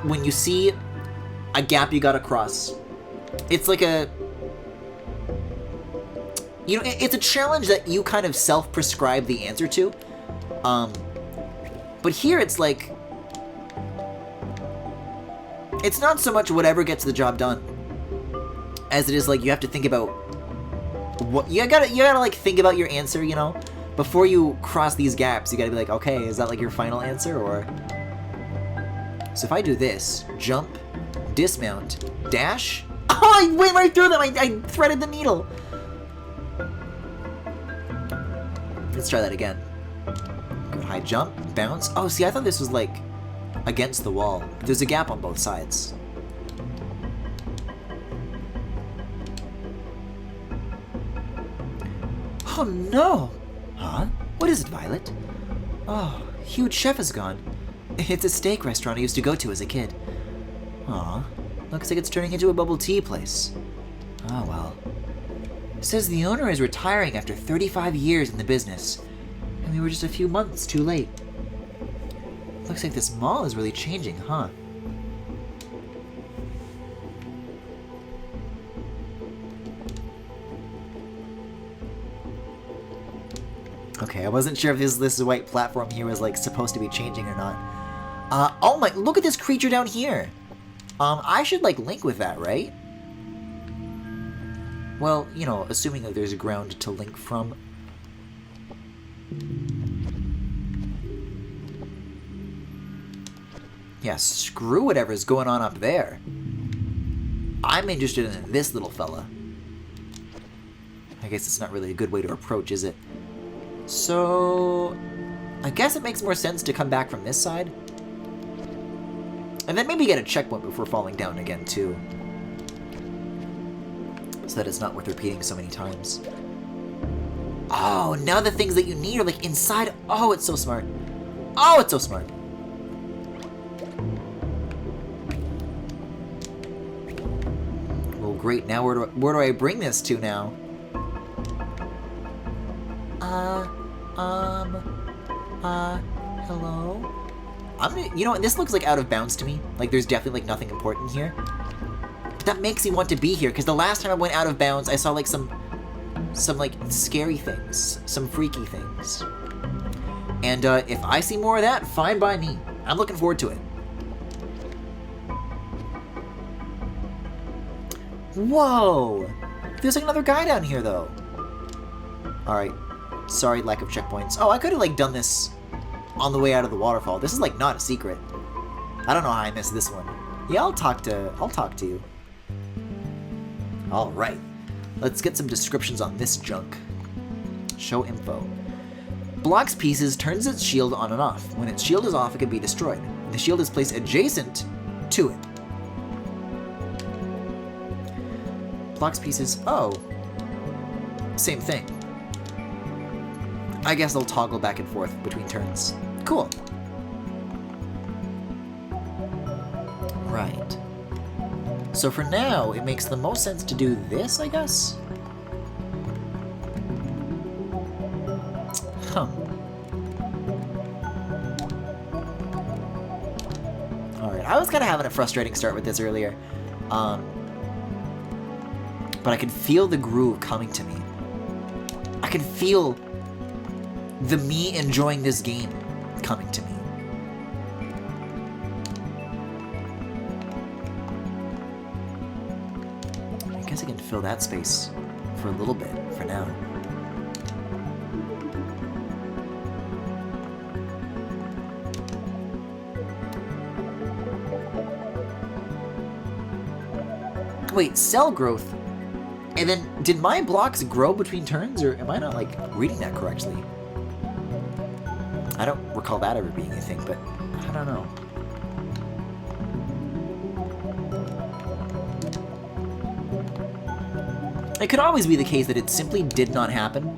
Speaker 1: when you see a gap you gotta cross, it's like a... You know, it's a challenge that you kind of self-prescribe the answer to. But here it's like... It's not so much whatever gets the job done, as it is like you have to think about what you gotta like think about your answer, you know, before you cross these gaps. You gotta be like, okay, is that like your final answer, or? So if I do this, jump, dismount, dash. Oh, I went right through them. I threaded the needle. Let's try that again. Go high jump, bounce. Oh, see, I thought this was like against the wall. There's a gap on both sides. Oh no! Huh? What is it, Violet? Oh, huge chef is gone. It's a steak restaurant I used to go to as a kid. Aw, looks like it's turning into a bubble tea place. Oh well. Says the owner is retiring after 35 years in the business, and we were just a few months too late. Looks like this mall is really changing, huh? Okay, I wasn't sure if this white platform here was like supposed to be changing or not. Oh my, look at this creature down here. I should like link with that, right? Well, you know, assuming that there's a ground to link from. Yeah, screw whatever's going on up there. I'm interested in this little fella. I guess it's not really a good way to approach, is it? So... I guess it makes more sense to come back from this side. And then maybe get a checkpoint before falling down again, too. So that it's not worth repeating so many times. Oh, now the things that you need are like inside. Oh, it's so smart. Oh, it's so smart. Well, great. Now where do I bring this to now? Hello? You know what, this looks like out of bounds to me. Like there's definitely like nothing important here. But that makes me want to be here, because the last time I went out of bounds, I saw like some like scary things, some freaky things. And if I see more of that, fine by me. I'm looking forward to it. Whoa! There's like another guy down here though. Alright. Sorry, lack of checkpoints. Oh, I could have like done this on the way out of the waterfall. This is like not a secret. I don't know how I missed this one. Yeah, I'll talk to you. Alright. Let's get some descriptions on this junk. Show info. Blocks pieces, turns its shield on and off. When its shield is off, it can be destroyed. The shield is placed adjacent to it. Blocks pieces, oh. Same thing. I guess they'll toggle back and forth between turns. Cool. Right. So for now, it makes the most sense to do this, I guess? Huh. Alright, I was kind of having a frustrating start with this earlier. But I can feel the groove coming to me. I can feel the me enjoying this game coming to me. I guess I can fill that space for a little bit for now. Wait, cell growth? And then, did my blocks grow between turns, or am I not, like, reading that correctly? I don't recall that ever being a thing, but I don't know. It could always be the case that it simply did not happen.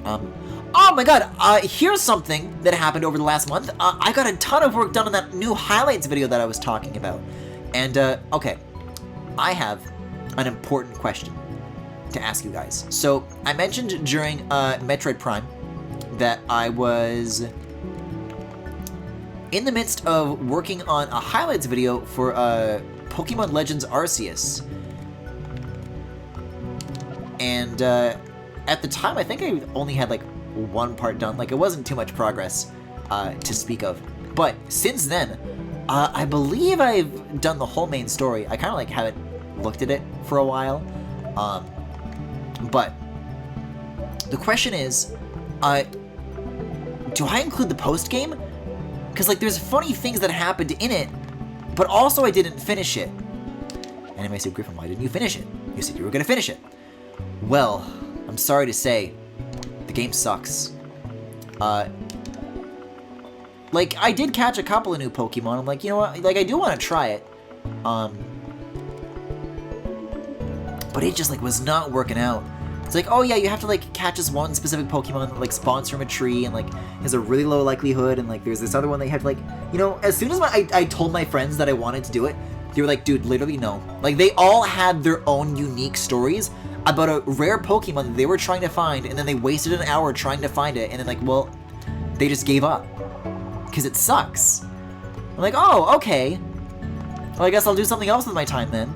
Speaker 1: Oh my god, here's something that happened over the last month. I got a ton of work done on that new highlights video that I was talking about. And, okay, I have an important question to ask you guys. So, I mentioned during Metroid Prime that I was in the midst of working on a highlights video for Pokemon Legends Arceus. And at the time, I think I only had like one part done. Like, it wasn't too much progress to speak of. But since then, I believe I've done the whole main story. I kind of like haven't looked at it for a while. But the question is, do I include the post game? Because like there's funny things that happened in it, but also I didn't finish it. And I may say, Griffin, why didn't you finish it? You said you were gonna finish it. Well, I'm sorry to say, the game sucks. Like, I did catch a couple of new Pokemon. I'm like, you know what? Like, I do want to try it. But it just, like, was not working out. It's like, oh yeah, you have to, like, catch this one specific Pokemon that, like, spawns from a tree and, like, has a really low likelihood. And, like, there's this other one that you have to, like, you know, as soon as I told my friends that I wanted to do it, they were like, dude, literally no. Like, they all had their own unique stories about a rare Pokemon that they were trying to find, and then they wasted an hour trying to find it, and then, like, well, they just gave up. Because it sucks. I'm like, oh, okay. Well, I guess I'll do something else with my time then.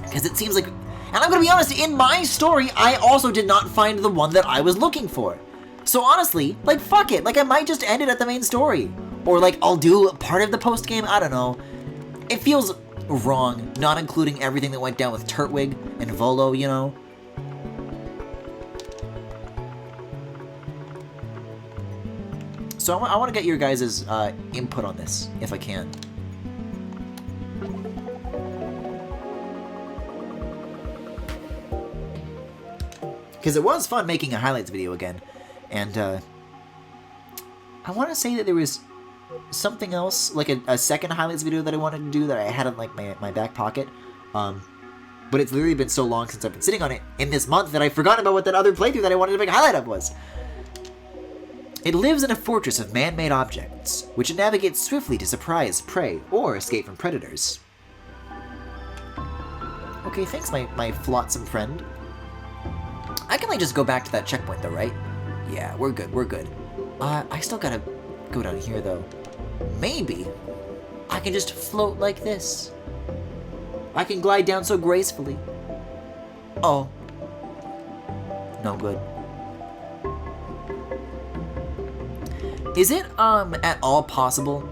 Speaker 1: Because it seems like... And I'm going to be honest, in my story, I also did not find the one that I was looking for. So honestly, like, fuck it. Like, I might just end it at the main story. Or, like, I'll do part of the post-game. I don't know. It feels wrong, not including everything that went down with Turtwig and Volo, you know? So I want to get your guys' input on this, if I can. Because it was fun making a highlights video again. And I want to say that there was something else, like a second highlights video that I wanted to do that I had in like my back pocket. But it's literally been so long since I've been sitting on it in this month that I forgot about what that other playthrough that I wanted to make a highlight of was. It lives in a fortress of man-made objects, which it navigates swiftly to surprise prey or escape from predators. Okay, thanks, my flotsam friend. I can, like, just go back to that checkpoint, though, right? Yeah, we're good, we're good. I still gotta go down here, though. Maybe I can just float like this. I can glide down so gracefully. Oh. No good. Is it, at all possible?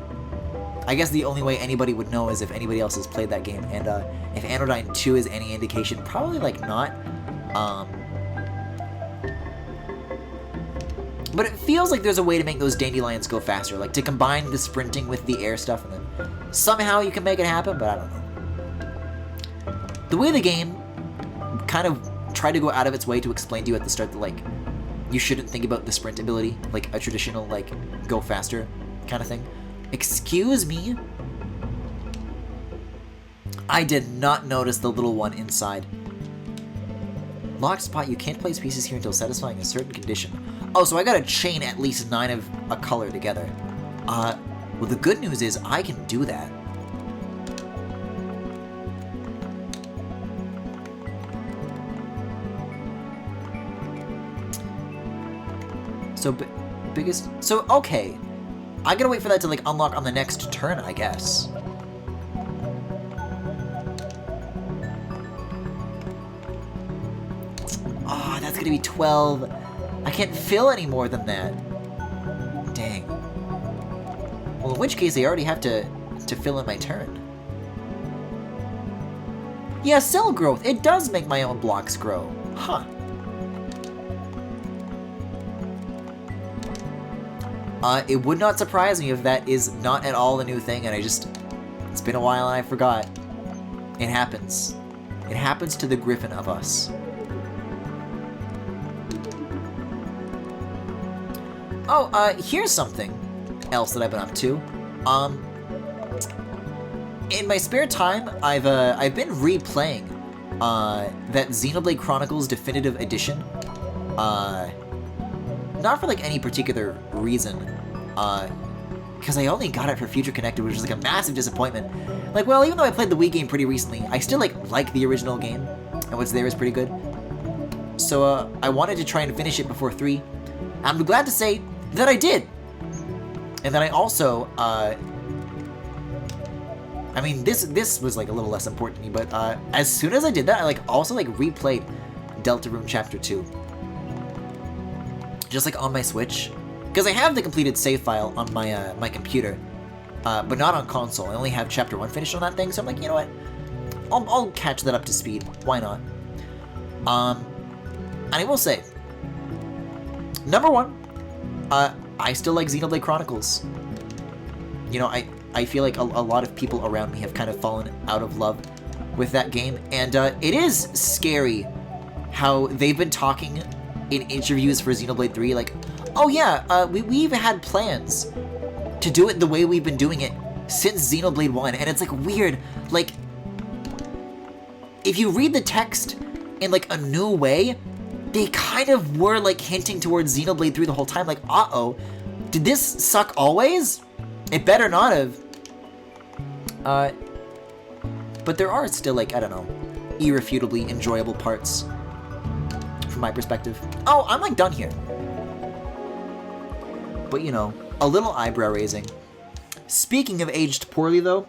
Speaker 1: I guess the only way anybody would know is if anybody else has played that game, and, if Anodyne 2 is any indication, probably, like, not. But it feels like there's a way to make those dandelions go faster, like to combine the sprinting with the air stuff, and then somehow you can make it happen, but I don't know. The way the game kind of tried to go out of its way to explain to you at the start that, like, you shouldn't think about the sprint ability like a traditional, like, go faster kind of thing. Excuse me? I did not notice the little one inside. Locked spot, you can't place pieces here until satisfying a certain condition. Oh, so I gotta chain at least 9 of a color together. Well, the good news is I can do that. So, biggest... So, okay. I gotta wait for that to, like, unlock on the next turn, I guess. Oh, that's gonna be 12. I can't fill any more than that. Dang. Well, in which case, I already have to fill in my turn. Yeah, cell growth. It does make my own blocks grow. Huh. It would not surprise me if that is not at all a new thing, and it's been a while and I forgot. It happens. It happens to the Griffin of us. Oh, here's something else that I've been up to. In my spare time, I've been replaying, that Xenoblade Chronicles Definitive Edition. Not for, like, any particular reason, because I only got it for Future Connected, which was, like, a massive disappointment. Like, well, even though I played the Wii game pretty recently, I still, like the original game, and what's there is pretty good. So, I wanted to try and finish it before 3. I'm glad to say that I did! And then I also, I mean, this was, like, a little less important to me, but, as soon as I did that, I, like, also, like, replayed Deltarune Chapter 2. Just, like, on my Switch. Because I have the completed save file on my, my computer, but not on console. I only have Chapter 1 finished on that thing, so I'm like, you know what? I'll catch that up to speed. Why not? And I will say, number 1, I still like Xenoblade Chronicles. You know, I feel like a lot of people around me have kind of fallen out of love with that game, and it is scary how they've been talking in interviews for Xenoblade 3, like, oh yeah, we've had plans to do it the way we've been doing it since Xenoblade 1, and it's, like, weird, like, if you read the text in, like, a new way, they kind of were, like, hinting towards Xenoblade 3 the whole time, like, uh-oh, did this suck always? It better not have. But there are still, like, I don't know, irrefutably enjoyable parts from my perspective. Oh, I'm, like, done here. But, you know, a little eyebrow raising. Speaking of aged poorly, though,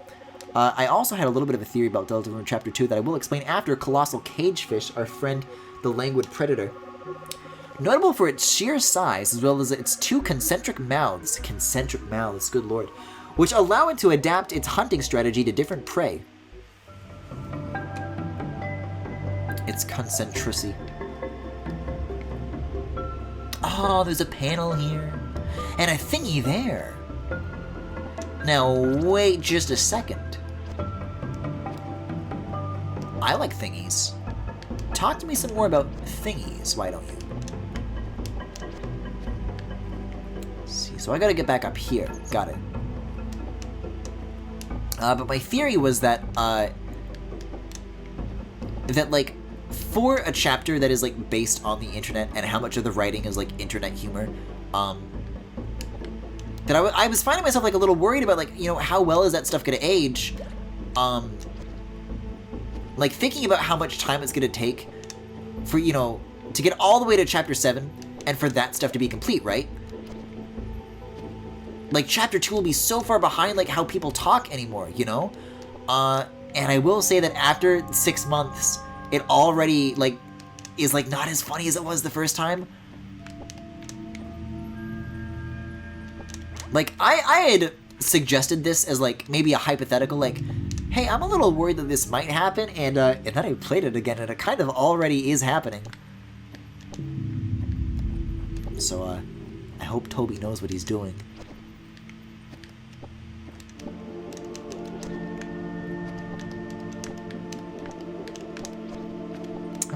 Speaker 1: I also had a little bit of a theory about Deltarune Chapter 2 that I will explain after Colossal Cagefish, our friend the Languid Predator. Notable for its sheer size, as well as its 2 concentric mouths, good lord, which allow it to adapt its hunting strategy to different prey. Its concentricity. Oh, there's a panel here. And a thingy there. Now, wait just a second. I like thingies. Talk to me some more about thingies, why don't you? Let's see, so I gotta get back up here. Got it. But my theory was that, like, for a chapter that is, like, based on the internet and how much of the writing is, like, internet humor, that I was finding myself, like, a little worried about, like, you know, how well is that stuff gonna age? Like, thinking about how much time it's gonna take for, you know, to get all the way to Chapter 7 and for that stuff to be complete, right? Like, Chapter 2 will be so far behind, like, how people talk anymore, you know? And I will say that after 6 months, it already, like, is, like, not as funny as it was the first time. Like, I had suggested this as, like, maybe a hypothetical, like, hey, I'm a little worried that this might happen, and then I played it again, and it kind of already is happening. So, I hope Toby knows what he's doing.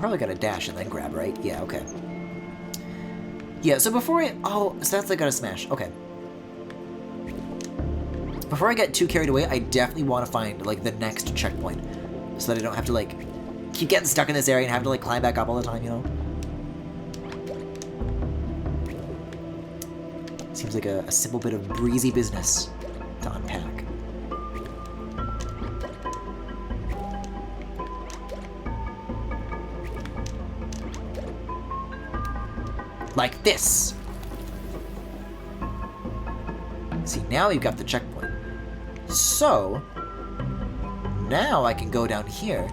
Speaker 1: probably gotta dash and then grab, right? Yeah, okay. Yeah, so before I... Oh, so that's I gotta smash. Okay. Before I get too carried away, I definitely want to find, like, the next checkpoint. So that I don't have to, like, keep getting stuck in this area and have to, like, climb back up all the time, you know? Seems like a simple bit of breezy business to unpack. Like this! See, now we've got the checkpoint. So, now I can go down here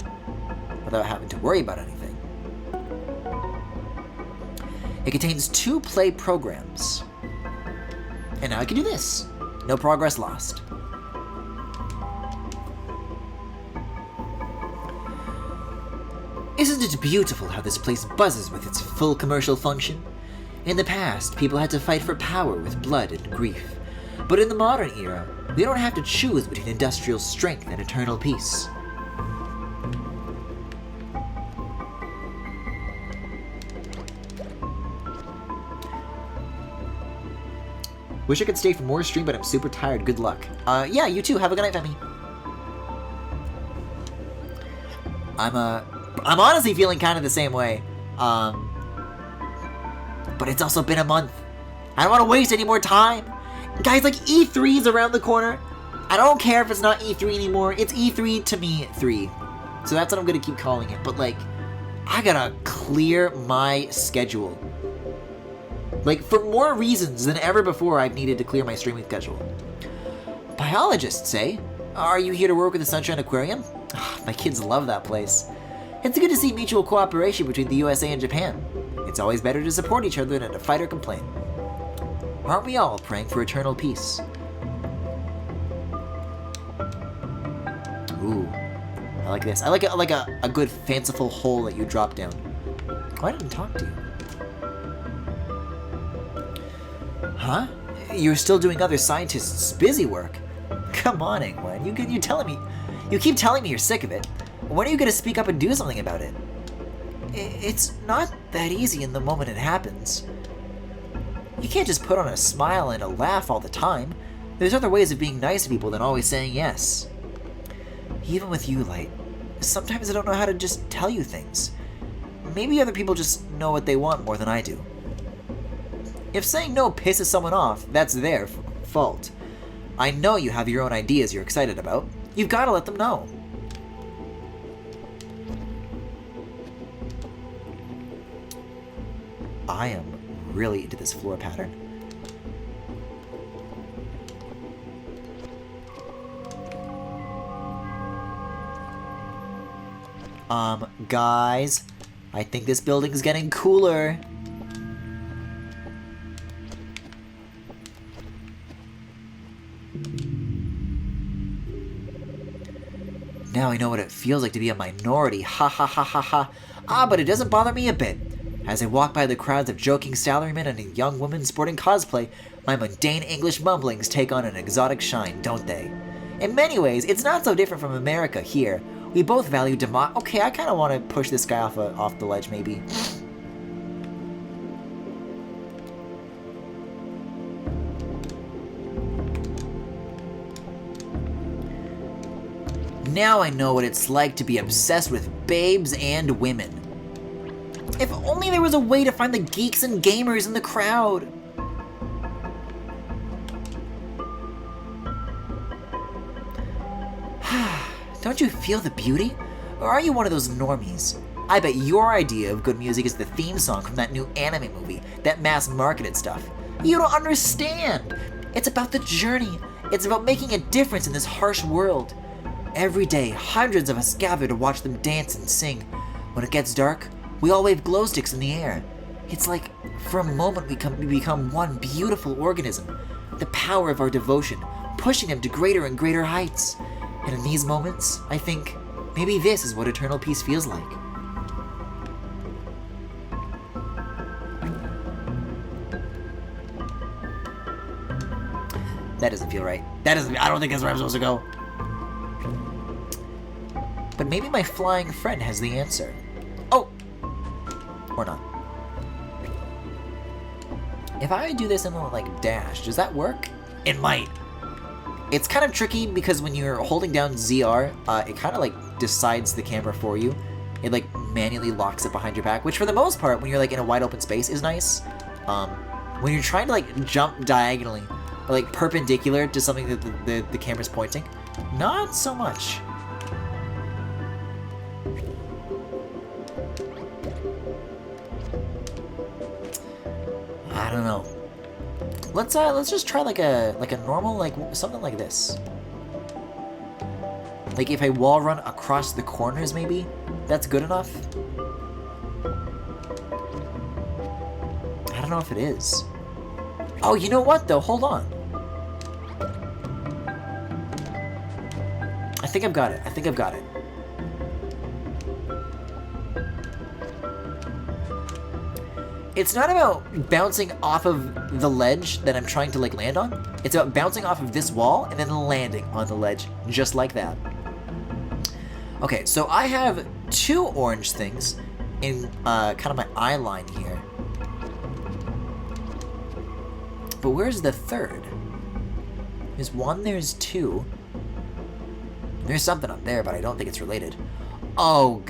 Speaker 1: without having to worry about anything. It contains 2 play programs. And now I can do this. No progress lost. Isn't it beautiful how this place buzzes with its full commercial function? In the past, people had to fight for power with blood and grief. But in the modern era, we don't have to choose between industrial strength and eternal peace. Wish I could stay for more stream, but I'm super tired. Good luck. Yeah, you too. Have a good night, Femi. I'm honestly feeling kind of the same way. But it's also been a month. I don't want to waste any more time. Guys, like, E3 is around the corner. I don't care if it's not E3 anymore. It's E3 to me 3. So that's what I'm going to keep calling it. But, like, I gotta clear my schedule. Like, for more reasons than ever before, I've needed to clear my streaming schedule. Biologists say, are you here to work with the Sunshine Aquarium? My kids love that place. It's good to see mutual cooperation between the USA and Japan. It's always better to support each other than to fight or complain. Aren't we all praying for eternal peace? Ooh, I like this. I like a good fanciful hole that you drop down. Oh, I didn't talk to you. Huh? You're still doing other scientists' busy work? Come on, Ing-Wen. You keep telling me you're sick of it. When are you gonna speak up and do something about it? It's not that easy in the moment it happens. You can't just put on a smile and a laugh all the time. There's other ways of being nice to people than always saying yes. Even with you, Light, sometimes I don't know how to just tell you things. Maybe other people just know what they want more than I do. If saying no pisses someone off, that's their fault. I know you have your own ideas you're excited about. You've got to let them know. I am really into this floor pattern. Guys, I think this building's getting cooler. Now I know what it feels like to be a minority, ha ha ha ha ha. Ah, but it doesn't bother me a bit. As I walk by the crowds of joking salarymen and a young woman sporting cosplay, my mundane English mumblings take on an exotic shine, don't they? In many ways, it's not so different from America here. We both value Okay, I kind of want to push this guy off the ledge, maybe. Now I know what it's like to be obsessed with babes and women. If only there was a way to find the geeks and gamers in the crowd. Don't you feel the beauty? Or are you one of those normies? I bet your idea of good music is the theme song from that new anime movie, that mass-marketed stuff. You don't understand! It's about the journey. It's about making a difference in this harsh world. Every day, hundreds of us gather to watch them dance and sing. When it gets dark, we all wave glow sticks in the air. It's like, for a moment, we become one beautiful organism. The power of our devotion, pushing them to greater and greater heights. And in these moments, I think, maybe this is what eternal peace feels like. That doesn't feel right. I don't think that's where I'm supposed to go. But maybe my flying friend has the answer. Oh, Or not. If I do this in like dash, does that work? It might. It's kind of tricky because when you're holding down ZR, it kind of like decides the camera for you. It like manually locks it behind your back, which for the most part, when you're like in a wide open space, is nice. When you're trying to like jump diagonally, or like perpendicular to something that the camera's pointing, not so much. I don't know. Let's just try like a normal, like something like this. Like if I wall run across the corners, maybe that's good enough. I don't know if it is. Oh, you know what though? Hold on. I think I've got it. I think I've got it. It's not about bouncing off of the ledge that I'm trying to like land on. It's about bouncing off of this wall and then landing on the ledge, just like that. Okay, so I have 2 orange things in kind of my eye line here. But where's the third? There's 1, there's 2. There's something up there, but I don't think it's related. Oh,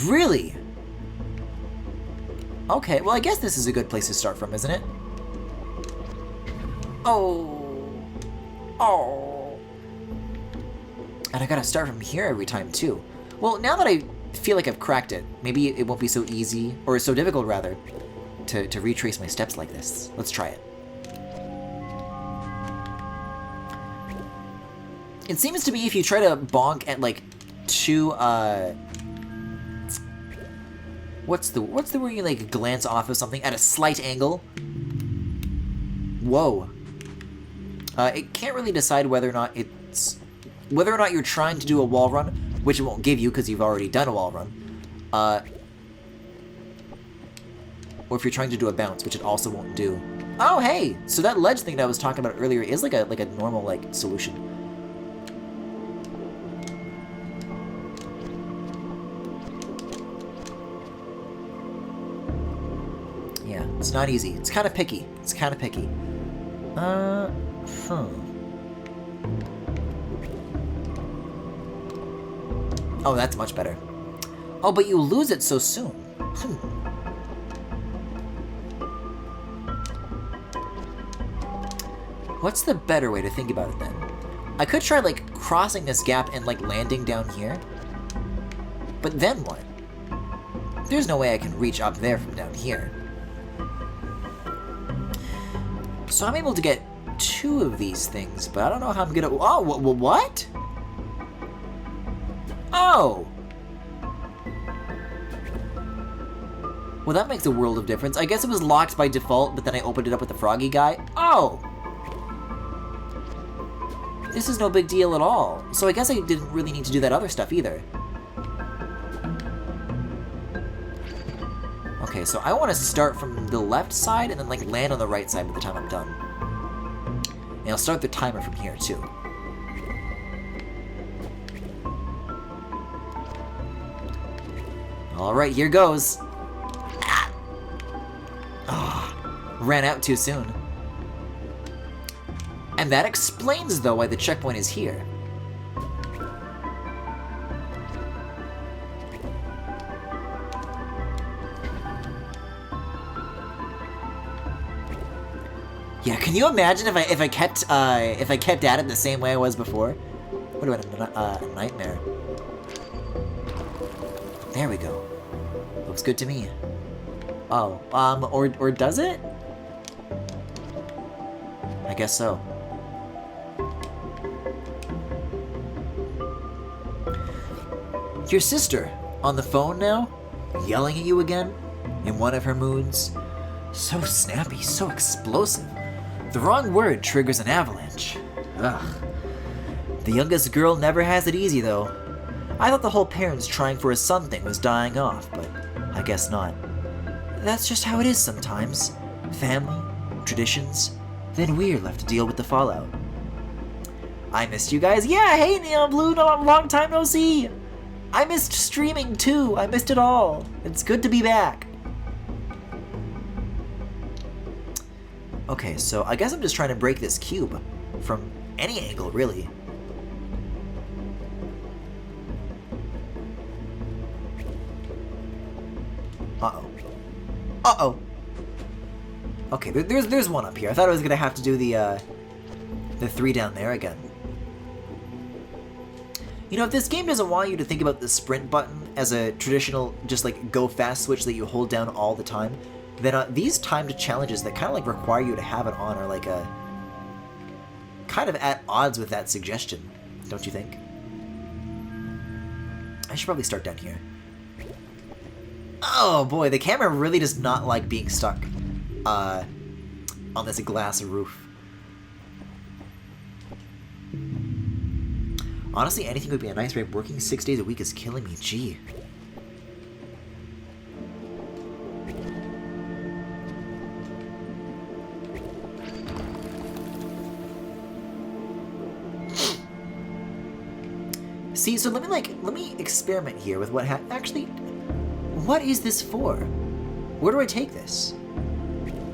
Speaker 1: really? Okay, well I guess this is a good place to start from, isn't it? Oh. Oh. And I gotta start from here every time too. Well, now that I feel like I've cracked it, maybe it won't be so easy, or so difficult rather, to retrace my steps like this. Let's try it. It seems to me if you try to bonk at like 2, what's the where you like glance off of something at a slight angle? Whoa. It can't really decide whether or not you're trying to do a wall run, which it won't give you because you've already done a wall run, or if you're trying to do a bounce, which it also won't do. Oh hey, so that ledge thing that I was talking about earlier is like a normal like solution. Yeah, it's not easy. It's kind of picky. It's kind of picky. Oh, that's much better. Oh, but you lose it so soon. What's the better way to think about it then? I could try like crossing this gap and like landing down here. But then what? There's no way I can reach up there from down here. So I'm able to get 2 of these things, but I don't know how I'm gonna... Oh, what? Oh! Well, that makes a world of difference. I guess it was locked by default, but then I opened it up with the froggy guy. Oh! This is no big deal at all. So I guess I didn't really need to do that other stuff either. Okay, so I want to start from the left side and then like land on the right side by the time I'm done. And I'll start the timer from here too. Alright, here goes. Ah. Oh, ran out too soon. And that explains though why the checkpoint is here. Yeah, can you imagine if I kept at it the same way I was before? What about a nightmare? There we go. Looks good to me. Oh, or does it? I guess so. Your sister on the phone now, yelling at you again in one of her moods. So snappy, so explosive. The wrong word triggers an avalanche. Ugh. The youngest girl never has it easy, though. I thought the whole parents trying for a son thing was dying off, but I guess not. That's just how it is sometimes. Family, traditions, then we're left to deal with the fallout. I missed you guys. Yeah, hey Neon Blue, long time no see. I missed streaming too. I missed it all. It's good to be back. Okay, so I guess I'm just trying to break this cube from any angle, really. Uh-oh. Uh-oh. Okay, there's one up here. I thought I was gonna have to do the 3 down there again. You know, if this game doesn't want you to think about the sprint button as a traditional, just like go fast switch that you hold down all the time, then these timed challenges that kind of like require you to have it on are like kind of at odds with that suggestion, don't you think? I should probably start down here. Oh boy, the camera really does not like being stuck on this glass roof. Honestly, anything would be a nice rate. Working 6 days a week is killing me. Gee. See, so let me experiment here with what actually, what is this for? Where do I take this?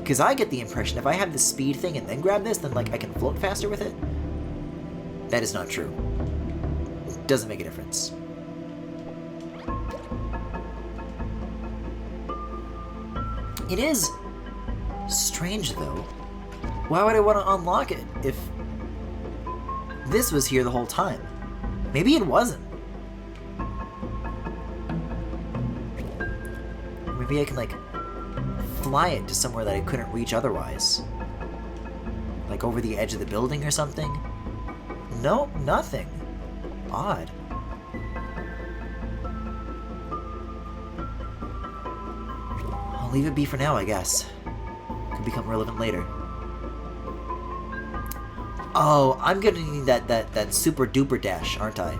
Speaker 1: Because I get the impression if I have the speed thing and then grab this, then like I can float faster with it. That is not true. Doesn't make a difference. It is strange though. Why would I want to unlock it if this was here the whole time? Maybe it wasn't. Maybe I can like fly it to somewhere that I couldn't reach otherwise. Like over the edge of the building or something? Nope, nothing. Odd. I'll leave it be for now, I guess. Could become relevant later. Oh, I'm gonna need that super duper dash, aren't I?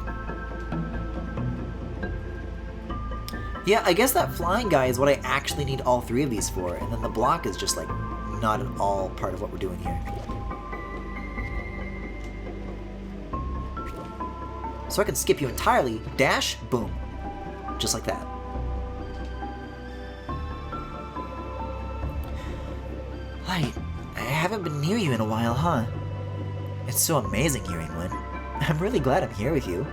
Speaker 1: Yeah, I guess that flying guy is what I actually need all 3 of these for, and then the block is just like not at all part of what we're doing here. So I can skip you entirely, dash, boom. Just like that. Light, I haven't been near you in a while, huh? It's so amazing here, Ing-Wen. I'm really glad I'm here with you.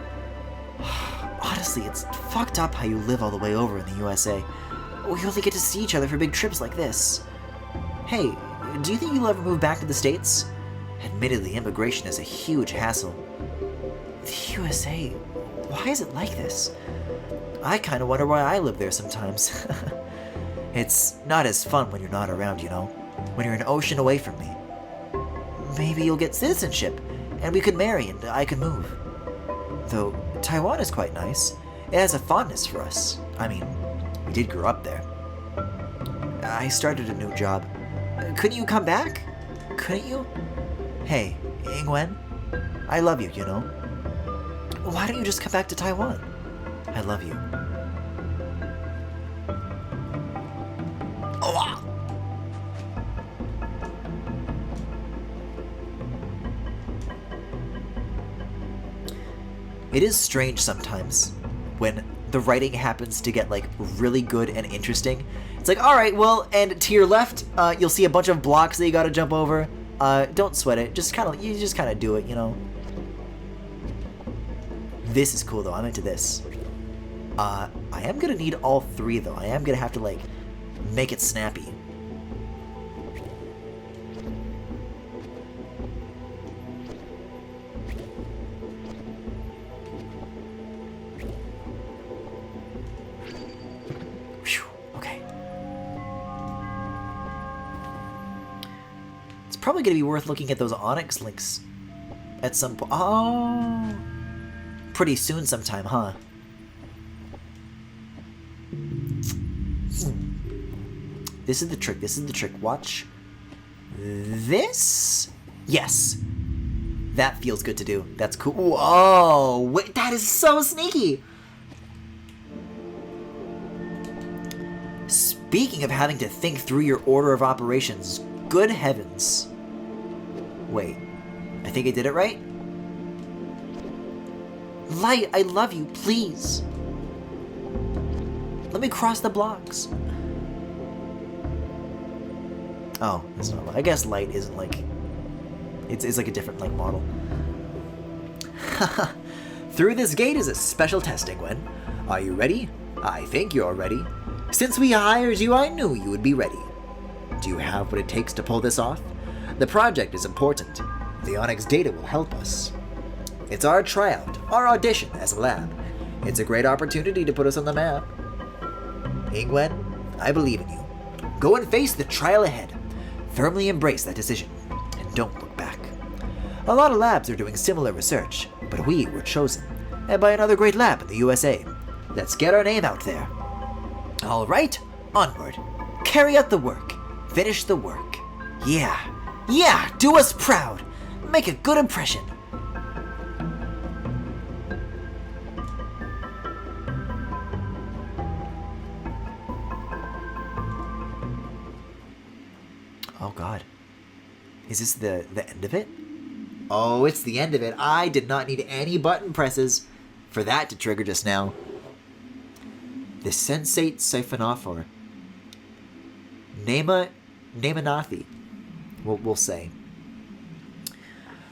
Speaker 1: Honestly, it's fucked up how you live all the way over in the USA. We only get to see each other for big trips like this. Hey, do you think you'll ever move back to the States? Admittedly, immigration is a huge hassle. The USA? Why is it like this? I kind of wonder why I live there sometimes. It's not as fun when you're not around, you know? When you're an ocean away from me. Maybe you'll get citizenship, and we could marry and I could move. Though, Taiwan is quite nice. It has a fondness for us. I mean, we did grow up there. I started a new job. Couldn't you come back? Couldn't you? Hey, Ing-Wen, I love you, you know? Why don't you just come back to Taiwan? I love you. Oh, wow. It is strange sometimes when the writing happens to get like really good and interesting. It's like, all right, well, and to your left, you'll see a bunch of blocks that you gotta jump over. Don't sweat it. You just kind of do it, you know. This is cool though. I'm into this. I am gonna need all 3 though. I am gonna have to like make it snappy. Probably gonna be worth looking at those Onyx links at some point. Oh, pretty soon sometime, huh? This is the trick. This is the trick. Watch this. Yes, that feels good to do. That's cool. Whoa, wait, that is so sneaky. Speaking of having to think through your order of operations, good heavens. Wait, I think I did it right? Light, I love you, please. Let me cross the blocks. Oh, it's not light. I guess light isn't like... It's like a different like model. Through this gate is a special test, Ing-Wen. Are you ready? I think you're ready. Since we hired you, I knew you would be ready. Do you have what it takes to pull this off? The project is important. The Onyx data will help us. It's our tryout, our audition as a lab. It's a great opportunity to put us on the map. Ing-Wen, I believe in you. Go and face the trial ahead. Firmly embrace that decision, and don't look back. A lot of labs are doing similar research, but we were chosen, and by another great lab in the USA. Let's get our name out there. All right, onward. Carry out the work. Finish the work. Yeah, do us proud. Make a good impression. Oh god. Is this the end of it? Oh, it's the end of it. I did not need any button presses for that to trigger just now. The sensate Sephonie. Namanathi, we'll say.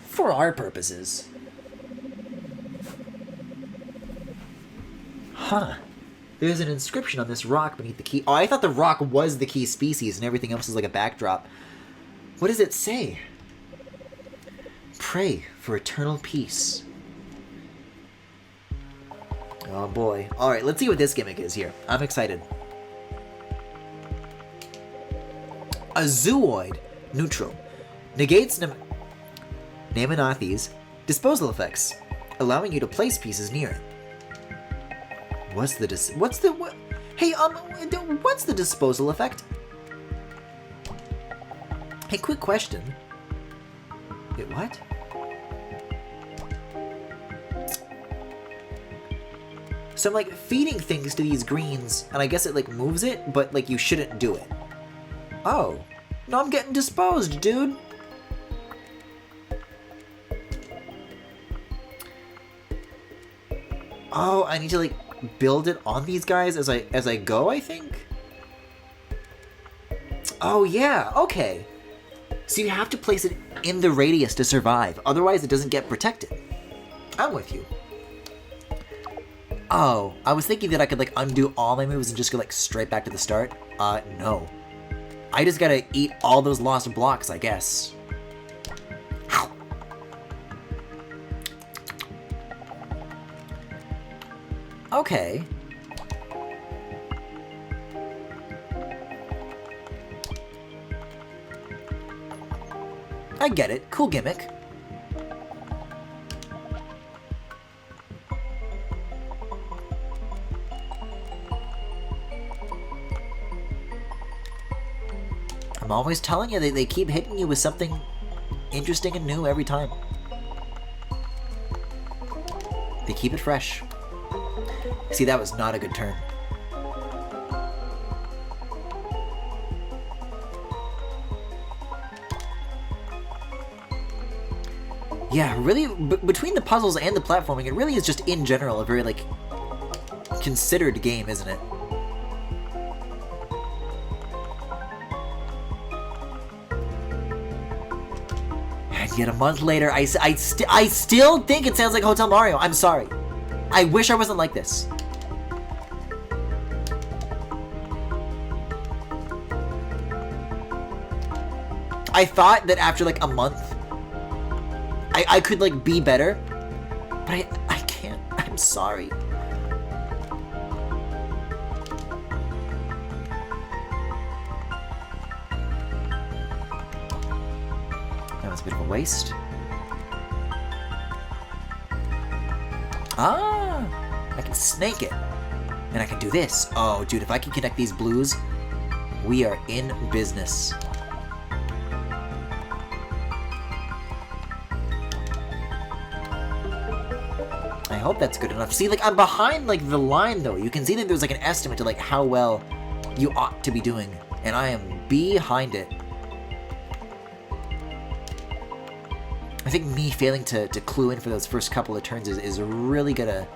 Speaker 1: For our purposes. Huh. There's an inscription on this rock beneath the key. Oh, I thought the rock was the key species and everything else is like a backdrop. What does it say? Pray for eternal peace. Oh boy. Alright, let's see what this gimmick is here. I'm excited. A zooid neutral negates Namanathi's disposal effects, allowing you to place pieces near it. What's the disposal effect? Hey, quick question. Wait, what? So I'm like feeding things to these greens, and I guess it like moves it, but like you shouldn't do it. Oh. No, I'm getting disposed, dude. Oh, I need to like build it on these guys as I go, I think? Oh yeah, okay. So you have to place it in the radius to survive, otherwise it doesn't get protected. I'm with you. Oh, I was thinking that I could like undo all my moves and just go like straight back to the start. No. I just gotta eat all those lost blocks, I guess. Ow. Okay. I get it. Cool gimmick. I'm always telling you, they keep hitting you with something interesting and new every time. They keep it fresh. See, that was not a good turn. Yeah, really, between the puzzles and the platforming, it really is just, in general, a very, like, considered game, isn't it? And yet a month later, I still think it sounds like Hotel Mario. I'm sorry. I wish I wasn't like this. I thought that after, like, a month, I could, like, be better, but I can't. I'm sorry. That was a bit of a waste. Ah! I can snake it. And I can do this. Oh, dude, if I can connect these blues, we are in business. I hope that's good enough. See, like, I'm behind, like, the line, though. You can see that there's, like, an estimate to, like, how well you ought to be doing. And I am behind it. I think me failing to clue in for those first couple of turns is really gonna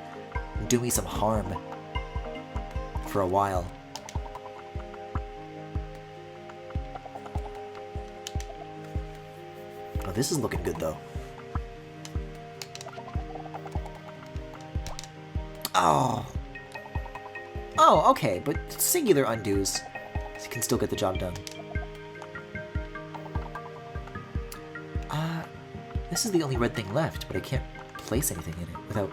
Speaker 1: do me some harm. for a while. Oh, this is looking good, though. Oh. Oh, okay, but singular undos can still get the job done. This is the only red thing left, but I can't place anything in it without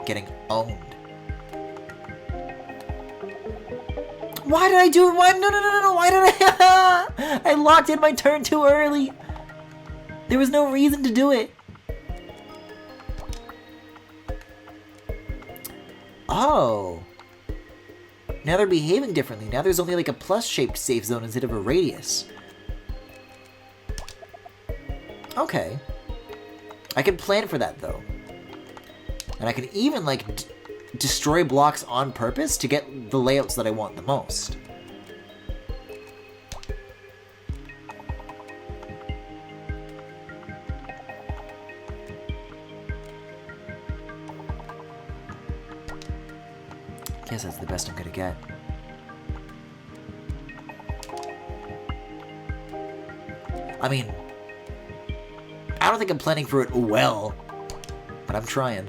Speaker 1: getting owned. Why did I do it? Why? No. Why did I? I locked in my turn too early. There was no reason to do it. Oh. Now they're behaving differently. Now there's only like a plus-shaped safe zone instead of a radius. Okay. I can plan for that, though. And I can even, like, destroy blocks on purpose to get the layouts that I want the most. Guess that's the best I'm gonna get. I mean, I don't think I'm planning for it well, but I'm trying.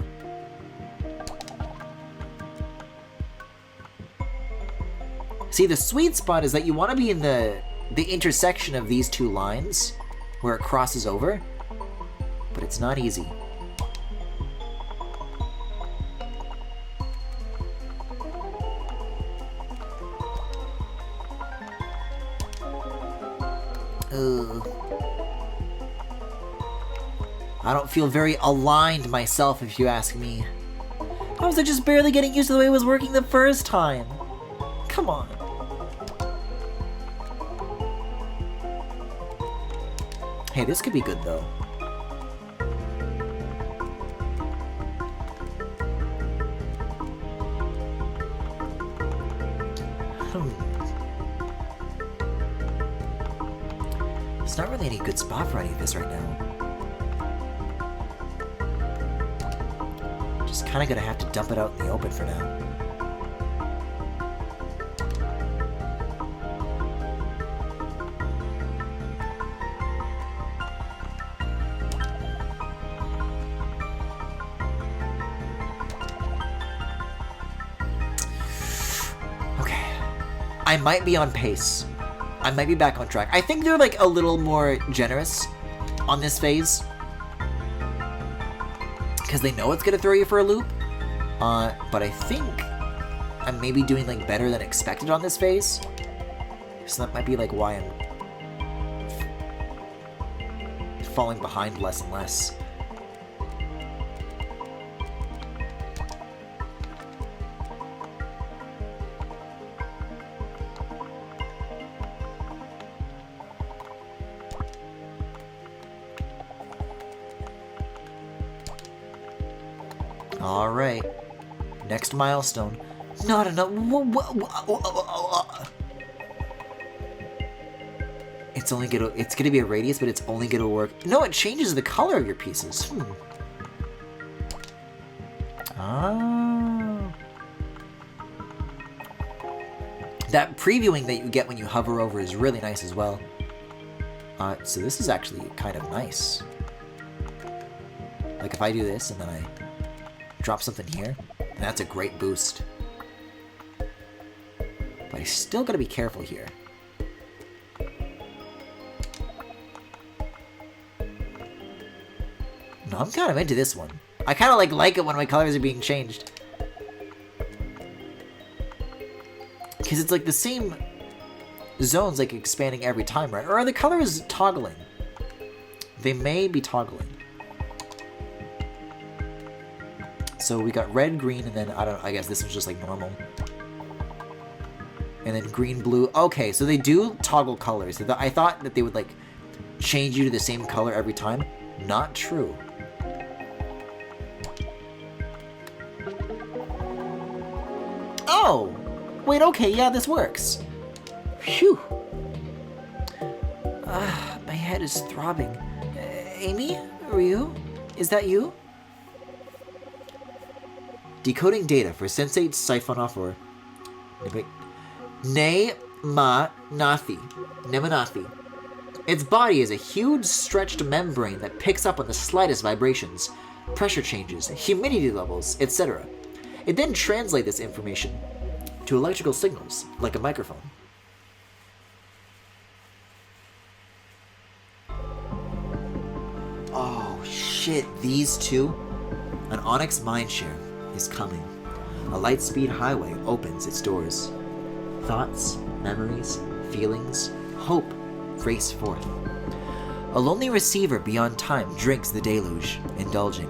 Speaker 1: See, the sweet spot is that you want to be in the intersection of these two lines where it crosses over, but it's not easy. I don't feel very aligned myself, if you ask me. I was just barely getting used to the way it was working the first time. Come on. Hey, this could be good, though. It's not really any good spot for any of this right now. Just kind of gonna have to dump it out in the open for now. Okay. I might be on pace. I might be back on track. I think they're like a little more generous on this phase. Because they know it's going to throw you for a loop. But I think I'm maybe doing like better than expected on this phase. So that might be like why I'm falling behind less and less. Alright. Next milestone. Not enough. It's gonna be a radius, but it's only gonna work. No, it changes the color of your pieces. Ah. That previewing that you get when you hover over is really nice as well. So this is actually kind of nice. Like if I do this and then I drop something here, and that's a great boost. But I still gotta be careful here. No, I'm kind of into this one. I kind of like it when my colors are being changed. Because it's like the same zones like expanding every time, right? Or are the colors toggling? They may be toggling. So we got red, green, and then, I guess this was just like normal. And then green, blue. Okay, so they do toggle colors. I thought that they would like change you to the same color every time. Not true. Oh! Wait, okay, yeah, this works. Phew. My head is throbbing. Amy? Ryu? Is that you? Decoding data for Sensate Siphonophore. Nemanathi. Its body is a huge stretched membrane that picks up on the slightest vibrations, pressure changes, humidity levels, etc. It then translates this information to electrical signals, like a microphone. Oh shit, these two? An Onyx Mindshare is coming. A Lightspeed highway opens its doors. Thoughts, memories, feelings, hope race forth. A lonely receiver beyond time drinks the deluge, indulging.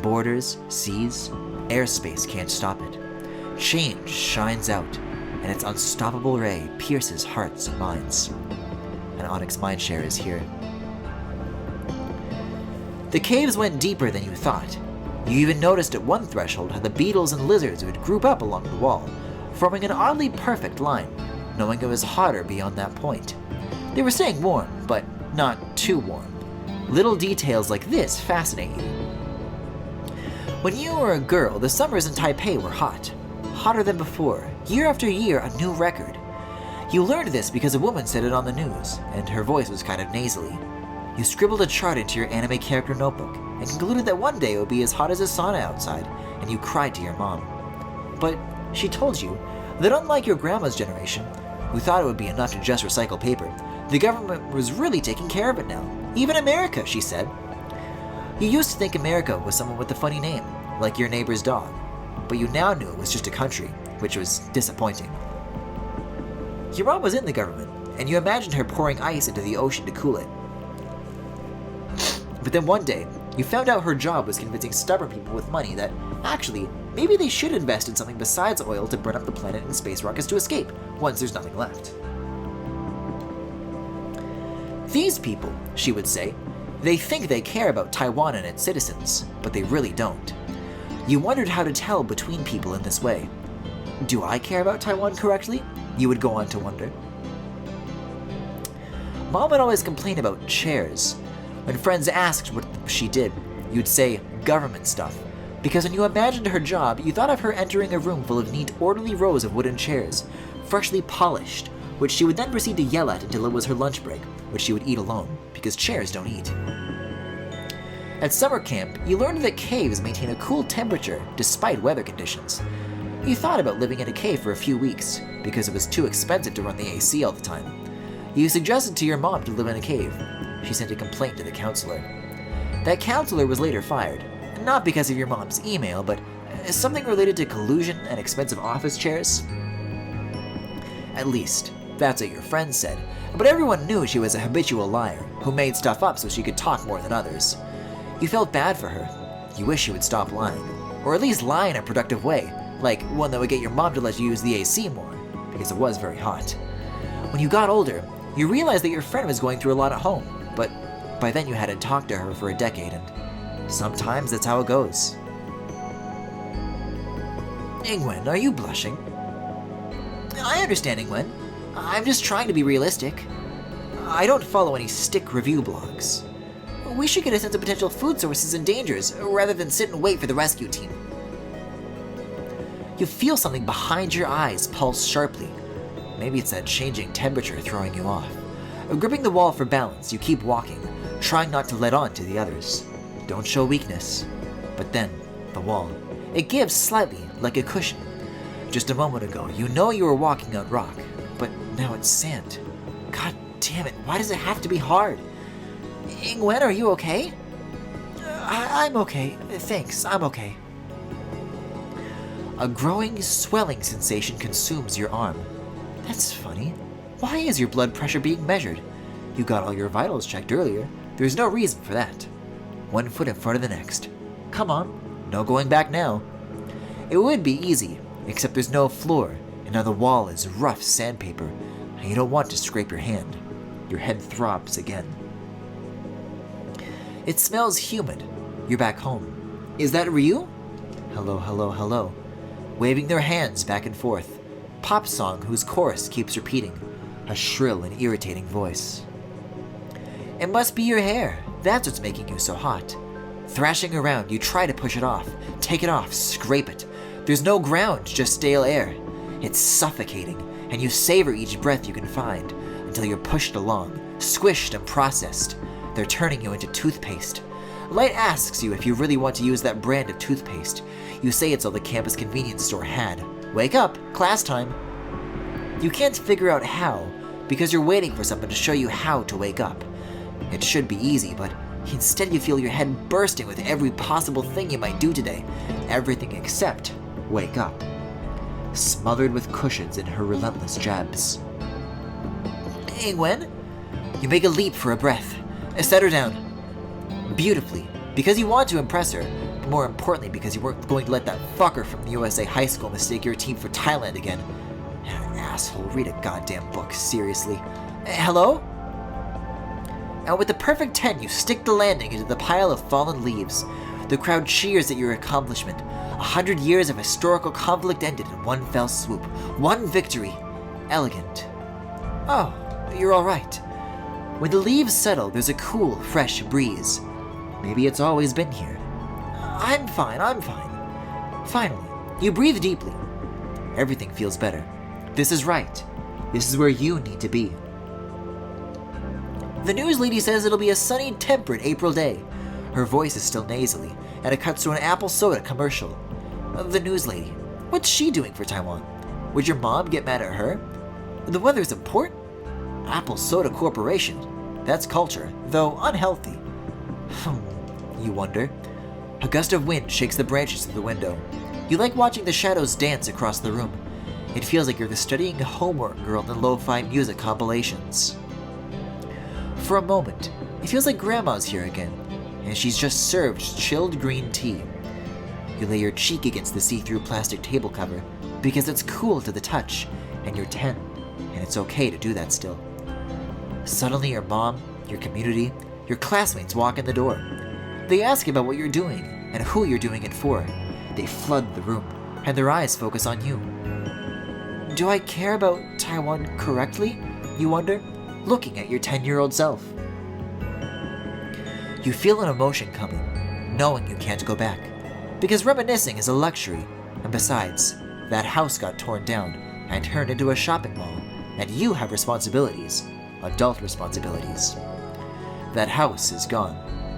Speaker 1: Borders, seas, airspace can't stop it. Change shines out, and its unstoppable ray pierces hearts and minds. An Onyx Mindshare is here. The caves went deeper than you thought. You even noticed at one threshold how the beetles and lizards would group up along the wall, forming an oddly perfect line, knowing it was hotter beyond that point. They were staying warm, but not too warm. Little details like this fascinate you. When you were a girl, the summers in Taipei were hot. Hotter than before, year after year a new record. You learned this because a woman said it on the news, and her voice was kind of nasally. You scribbled a chart into your anime character notebook, and concluded that one day it would be as hot as a sauna outside, and you cried to your mom. But she told you that unlike your grandma's generation, who thought it would be enough to just recycle paper, the government was really taking care of it now. Even America, she said. You used to think America was someone with a funny name, like your neighbor's dog, but you now knew it was just a country, which was disappointing. Your mom was in the government, and you imagined her pouring ice into the ocean to cool it. But then one day, you found out her job was convincing stubborn people with money that, actually, maybe they should invest in something besides oil to burn up the planet and space rockets to escape, once there's nothing left. These people, she would say, they think they care about Taiwan and its citizens, but they really don't. You wondered how to tell between people in this way. Do I care about Taiwan correctly? You would go on to wonder. Mom would always complain about chairs. When friends asked what she did, you'd say government stuff, because when you imagined her job, you thought of her entering a room full of neat, orderly rows of wooden chairs, freshly polished, which she would then proceed to yell at until it was her lunch break, which she would eat alone, because chairs don't eat. At summer camp, you learned that caves maintain a cool temperature despite weather conditions. You thought about living in a cave for a few weeks, because it was too expensive to run the AC all the time. You suggested to your mom to live in a cave. She sent a complaint to the counselor. That counselor was later fired, not because of your mom's email, but something related to collusion and expensive office chairs. At least, that's what your friends said, but everyone knew she was a habitual liar who made stuff up so she could talk more than others. You felt bad for her. You wish she would stop lying, or at least lie in a productive way, like one that would get your mom to let you use the AC more, because it was very hot. When you got older, you realized that your friend was going through a lot at home, but by then you hadn't talked to her for a decade, and sometimes that's how it goes. Ing-Wen, are you blushing? I understand, Ing-Wen. I'm just trying to be realistic. I don't follow any stick review blogs. We should get a sense of potential food sources and dangers, rather than sit and wait for the rescue team. You feel something behind your eyes pulse sharply. Maybe it's that changing temperature throwing you off. Gripping the wall for balance, you keep walking, trying not to let on to the others. Don't show weakness. But then, the wall. It gives slightly, like a cushion. Just a moment ago, you know you were walking on rock, but now it's sand. God damn it, why does it have to be hard? Ing-Wen, are you okay? I'm okay. Thanks, I'm okay. A growing, swelling sensation consumes your arm. That's funny. Why is your blood pressure being measured? You got all your vitals checked earlier. There's no reason for that. One foot in front of the next. Come on, no going back now. It would be easy, except there's no floor, and now the wall is rough sandpaper, and you don't want to scrape your hand. Your head throbs again. It smells humid. You're back home. Is that Ryu? Hello, hello, hello. Waving their hands back and forth. Pop song whose chorus keeps repeating. A shrill and irritating voice. It must be your hair. That's what's making you so hot. Thrashing around, you try to push it off. Take it off, scrape it. There's no ground, just stale air. It's suffocating, and you savor each breath you can find until you're pushed along, squished and processed. They're turning you into toothpaste. Light asks you if you really want to use that brand of toothpaste. You say it's all the campus convenience store had. Wake up, class time. You can't figure out how, because you're waiting for someone to show you how to wake up. It should be easy, but instead you feel your head bursting with every possible thing you might do today. Everything except wake up. Smothered with cushions in her relentless jabs. Ing-Wen? You make a leap for a breath. Set her down. Beautifully, because you want to impress her, but more importantly because you weren't going to let that fucker from the USA high school mistake your team for Thailand again. Asshole, read a goddamn book, seriously. Hello? And with the perfect 10, you stick the landing into the pile of fallen leaves. The crowd cheers at your accomplishment. 100 years of historical conflict ended in one fell swoop. One victory. Elegant. Oh, you're all right. When the leaves settle, there's a cool, fresh breeze. Maybe it's always been here. I'm fine. Finally, you breathe deeply. Everything feels better. This is right. This is where you need to be. The news lady says it'll be a sunny, temperate April day. Her voice is still nasally, and it cuts to an apple soda commercial. The news lady. What's she doing for Taiwan? Would your mom get mad at her? The weather's important? Apple Soda Corporation. That's culture, though unhealthy. You wonder. A gust of wind shakes the branches of the window. You like watching the shadows dance across the room. It feels like you're the studying homework girl in the lo-fi music compilations. For a moment, it feels like Grandma's here again, and she's just served chilled green tea. You lay your cheek against the see-through plastic table cover because it's cool to the touch, and you're 10, and it's okay to do that still. Suddenly your mom, your community, your classmates walk in the door. They ask about what you're doing and who you're doing it for. They flood the room, and their eyes focus on you. Do I care about Taiwan correctly? You wonder, looking at your 10-year-old self. You feel an emotion coming, knowing you can't go back. Because reminiscing is a luxury, and besides, that house got torn down and turned into a shopping mall, and you have responsibilities, adult responsibilities. That house is gone,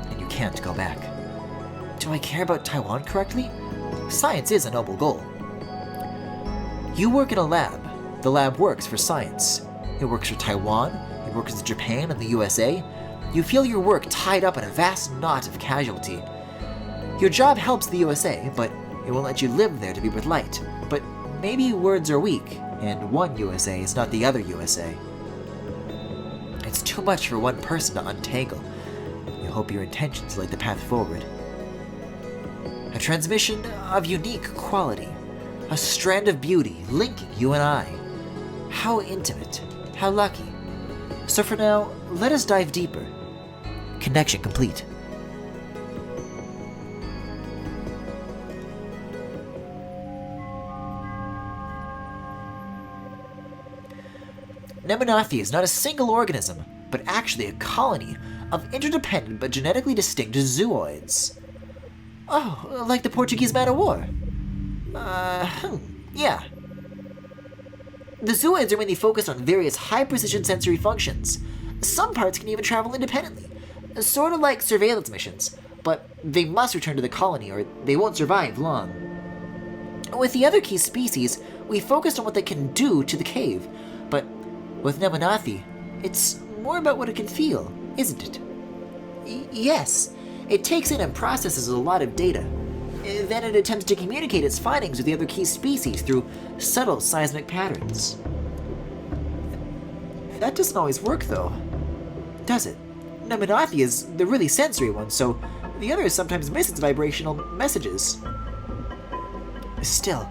Speaker 1: and you can't go back. Do I care about Taiwan correctly? Science is a noble goal. You work in a lab. The lab works for science. It works for Taiwan, it works with Japan and the USA. You feel your work tied up in a vast knot of casualty. Your job helps the USA, but it won't let you live there to be with light. But maybe words are weak, and one USA is not the other USA. It's too much for one person to untangle. You hope your intentions light the path forward. A transmission of unique quality. A strand of beauty linking you and I. How intimate. How lucky. So for now, let us dive deeper. Connection complete. Nemonathi is not a single organism, but actually a colony of interdependent but genetically distinct zooids. Oh, like the Portuguese man of war. Yeah. The zooids are mainly focused on various high-precision sensory functions. Some parts can even travel independently, sort of like surveillance missions, but they must return to the colony or they won't survive long. With the other key species, we focused on what they can do to the cave, but with Nemonathi, it's more about what it can feel, isn't it? Yes, it takes in and processes a lot of data. Then it attempts to communicate its findings with the other key species through subtle seismic patterns. That doesn't always work, though, does it? Nemonathi is the really sensory one, so the others sometimes miss its vibrational messages. Still,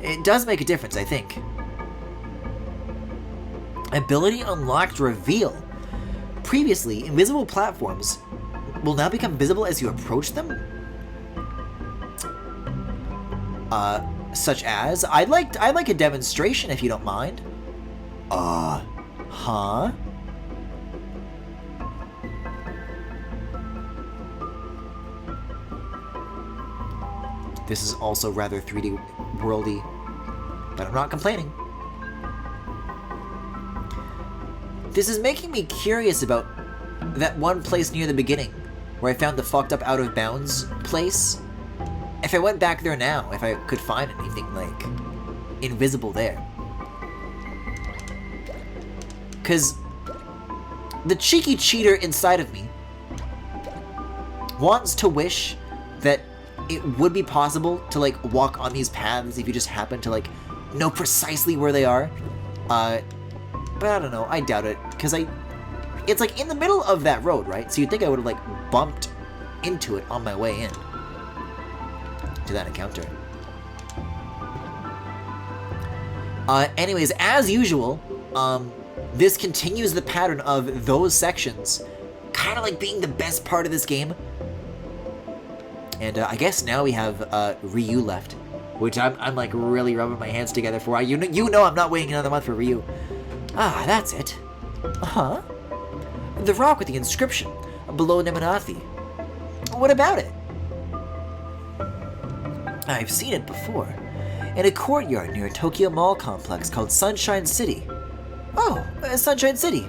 Speaker 1: it does make a difference, I think. Ability unlocked reveal. Previously, invisible platforms will now become visible as you approach them? Such as? I'd like a demonstration if you don't mind. Huh? This is also rather 3D worldy. but I'm not complaining. This is making me curious about that one place near the beginning, where I found the fucked up out of bounds place. If I went back there now, if I could find anything, like, invisible there. Because the cheeky cheater inside of me wants to wish that it would be possible to, like, walk on these paths if you just happen to, like, know precisely where they are. But I don't know, I doubt it, because it's, like, in the middle of that road, right? So you'd think I would have, like, bumped into it on my way in to that encounter. Anyways, as usual, this continues the pattern of those sections kind of like being the best part of this game. And I guess now we have Ryu left, which I'm like really rubbing my hands together for. You know I'm not waiting another month for Ryu. Ah, that's it. Uh-huh. The rock with the inscription below Nemenathi. What about it? I've seen it before. In a courtyard near a Tokyo Mall complex called Sunshine City. Oh, Sunshine City.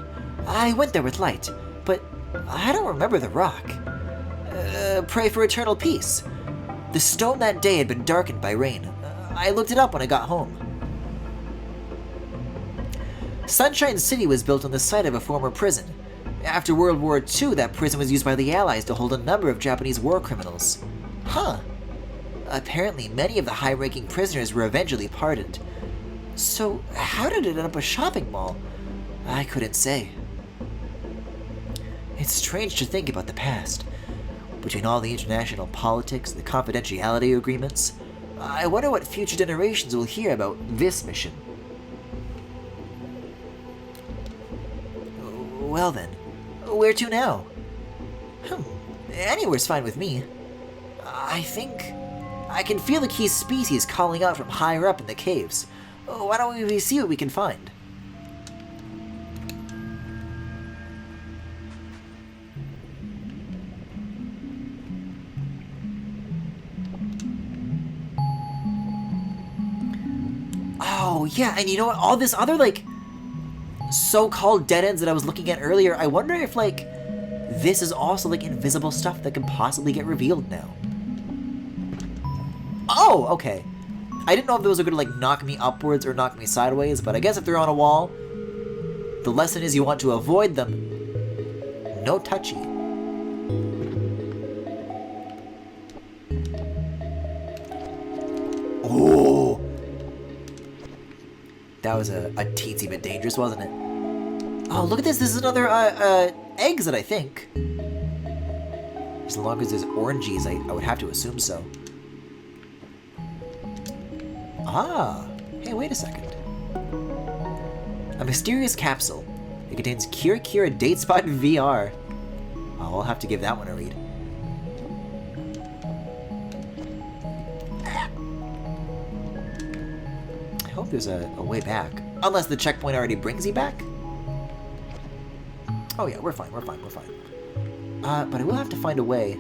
Speaker 1: I went there with Light, but I don't remember the rock. Pray for eternal peace. The stone that day had been darkened by rain. I looked it up when I got home. Sunshine City was built on the site of a former prison. After World War II, that prison was used by the Allies to hold a number of Japanese war criminals. Huh. Apparently, many of the high-ranking prisoners were eventually pardoned. So, how did it end up a shopping mall? I couldn't say. It's strange to think about the past. Between all the international politics, the confidentiality agreements, I wonder what future generations will hear about this mission. Well then, where to now? Anywhere's fine with me. I think I can feel the key species calling out from higher up in the caves. Why don't we see what we can find? Oh, yeah, and you know what? All this other, like, so-called dead ends that I was looking at earlier, I wonder if, like, this is also, like, invisible stuff that can possibly get revealed now. Oh, okay. I didn't know if those are going to, like, knock me upwards or knock me sideways, but I guess if they're on a wall, the lesson is you want to avoid them. No touchy. Oh! That was a teensy bit dangerous, wasn't it? Oh, look at this. This is another exit, I think. As long as there's oranges, I would have to assume so. Ah, hey, wait a second. A mysterious capsule. It contains Kira Kira Date Spot VR. Oh, I'll have to give that one a read. I hope there's a way back. Unless the checkpoint already brings you back. Oh yeah, we're fine, we're fine, we're fine. But I will have to find a way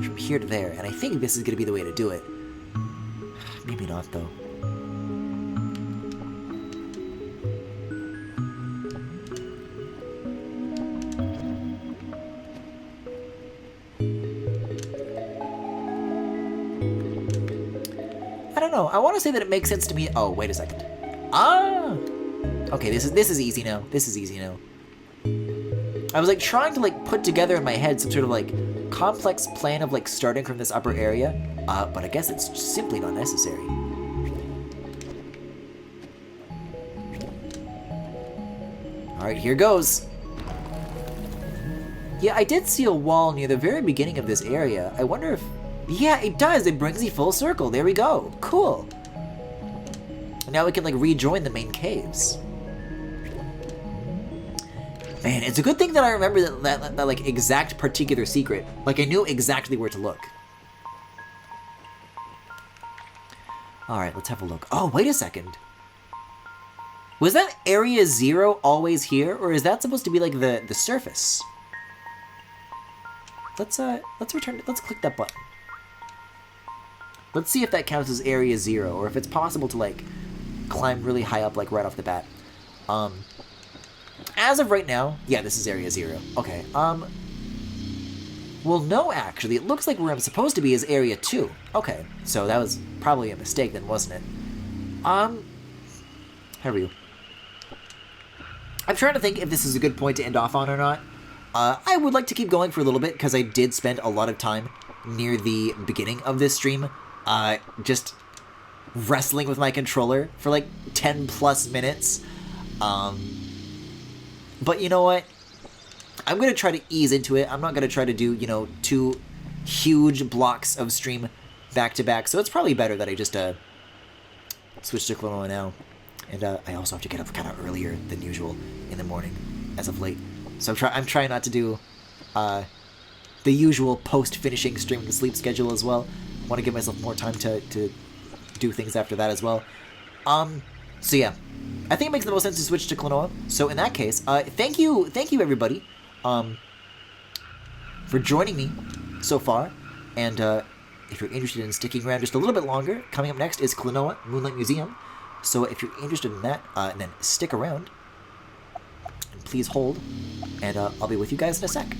Speaker 1: from here to there, and I think this is going to be the way to do it. Maybe not, though. I don't know. I want to say that it makes sense to me. Oh, wait a second. Ah! Okay, this is easy now. This is easy now. I was like trying to like put together in my head some sort of like complex plan of like starting from this upper area, but I guess it's simply not necessary. Alright, here goes. Yeah, I did see a wall near the very beginning of this area. I wonder if... Yeah, it does. It brings you full circle. There we go. Cool. And now we can like rejoin the main caves. Man, it's a good thing that I remember that like exact particular secret. Like I knew exactly where to look. Alright, let's have a look. Oh, wait a second. Was that area 0 always here, or is that supposed to be like the surface? Let's return, let's click that button. Let's see if that counts as Area 0, or if it's possible to, like, climb really high up, like, right off the bat. As of right now, yeah, this is Area 0. Okay, well, no, actually, it looks like where I'm supposed to be is Area 2. Okay, so that was probably a mistake then, wasn't it? How are you? I'm trying to think if this is a good point to end off on or not. I would like to keep going for a little bit, because I did spend a lot of time near the beginning of this stream, just wrestling with my controller for like 10 plus minutes. But you know what? I'm going to try to ease into it. I'm not going to try to do, you know, 2 huge blocks of stream back to back. So it's probably better that I just switch to Klonoa now. And I also have to get up kind of earlier than usual in the morning as of late. So I'm trying not to do the usual post-finishing stream to sleep schedule as well. I want to give myself more time to do things after that as well. So yeah, I think it makes the most sense to switch to Klonoa. So in that case, thank you everybody for joining me so far. And if you're interested in sticking around just a little bit longer, coming up next is Klonoa Moonlight Museum. So if you're interested in that, then stick around. And please hold, and I'll be with you guys in a sec.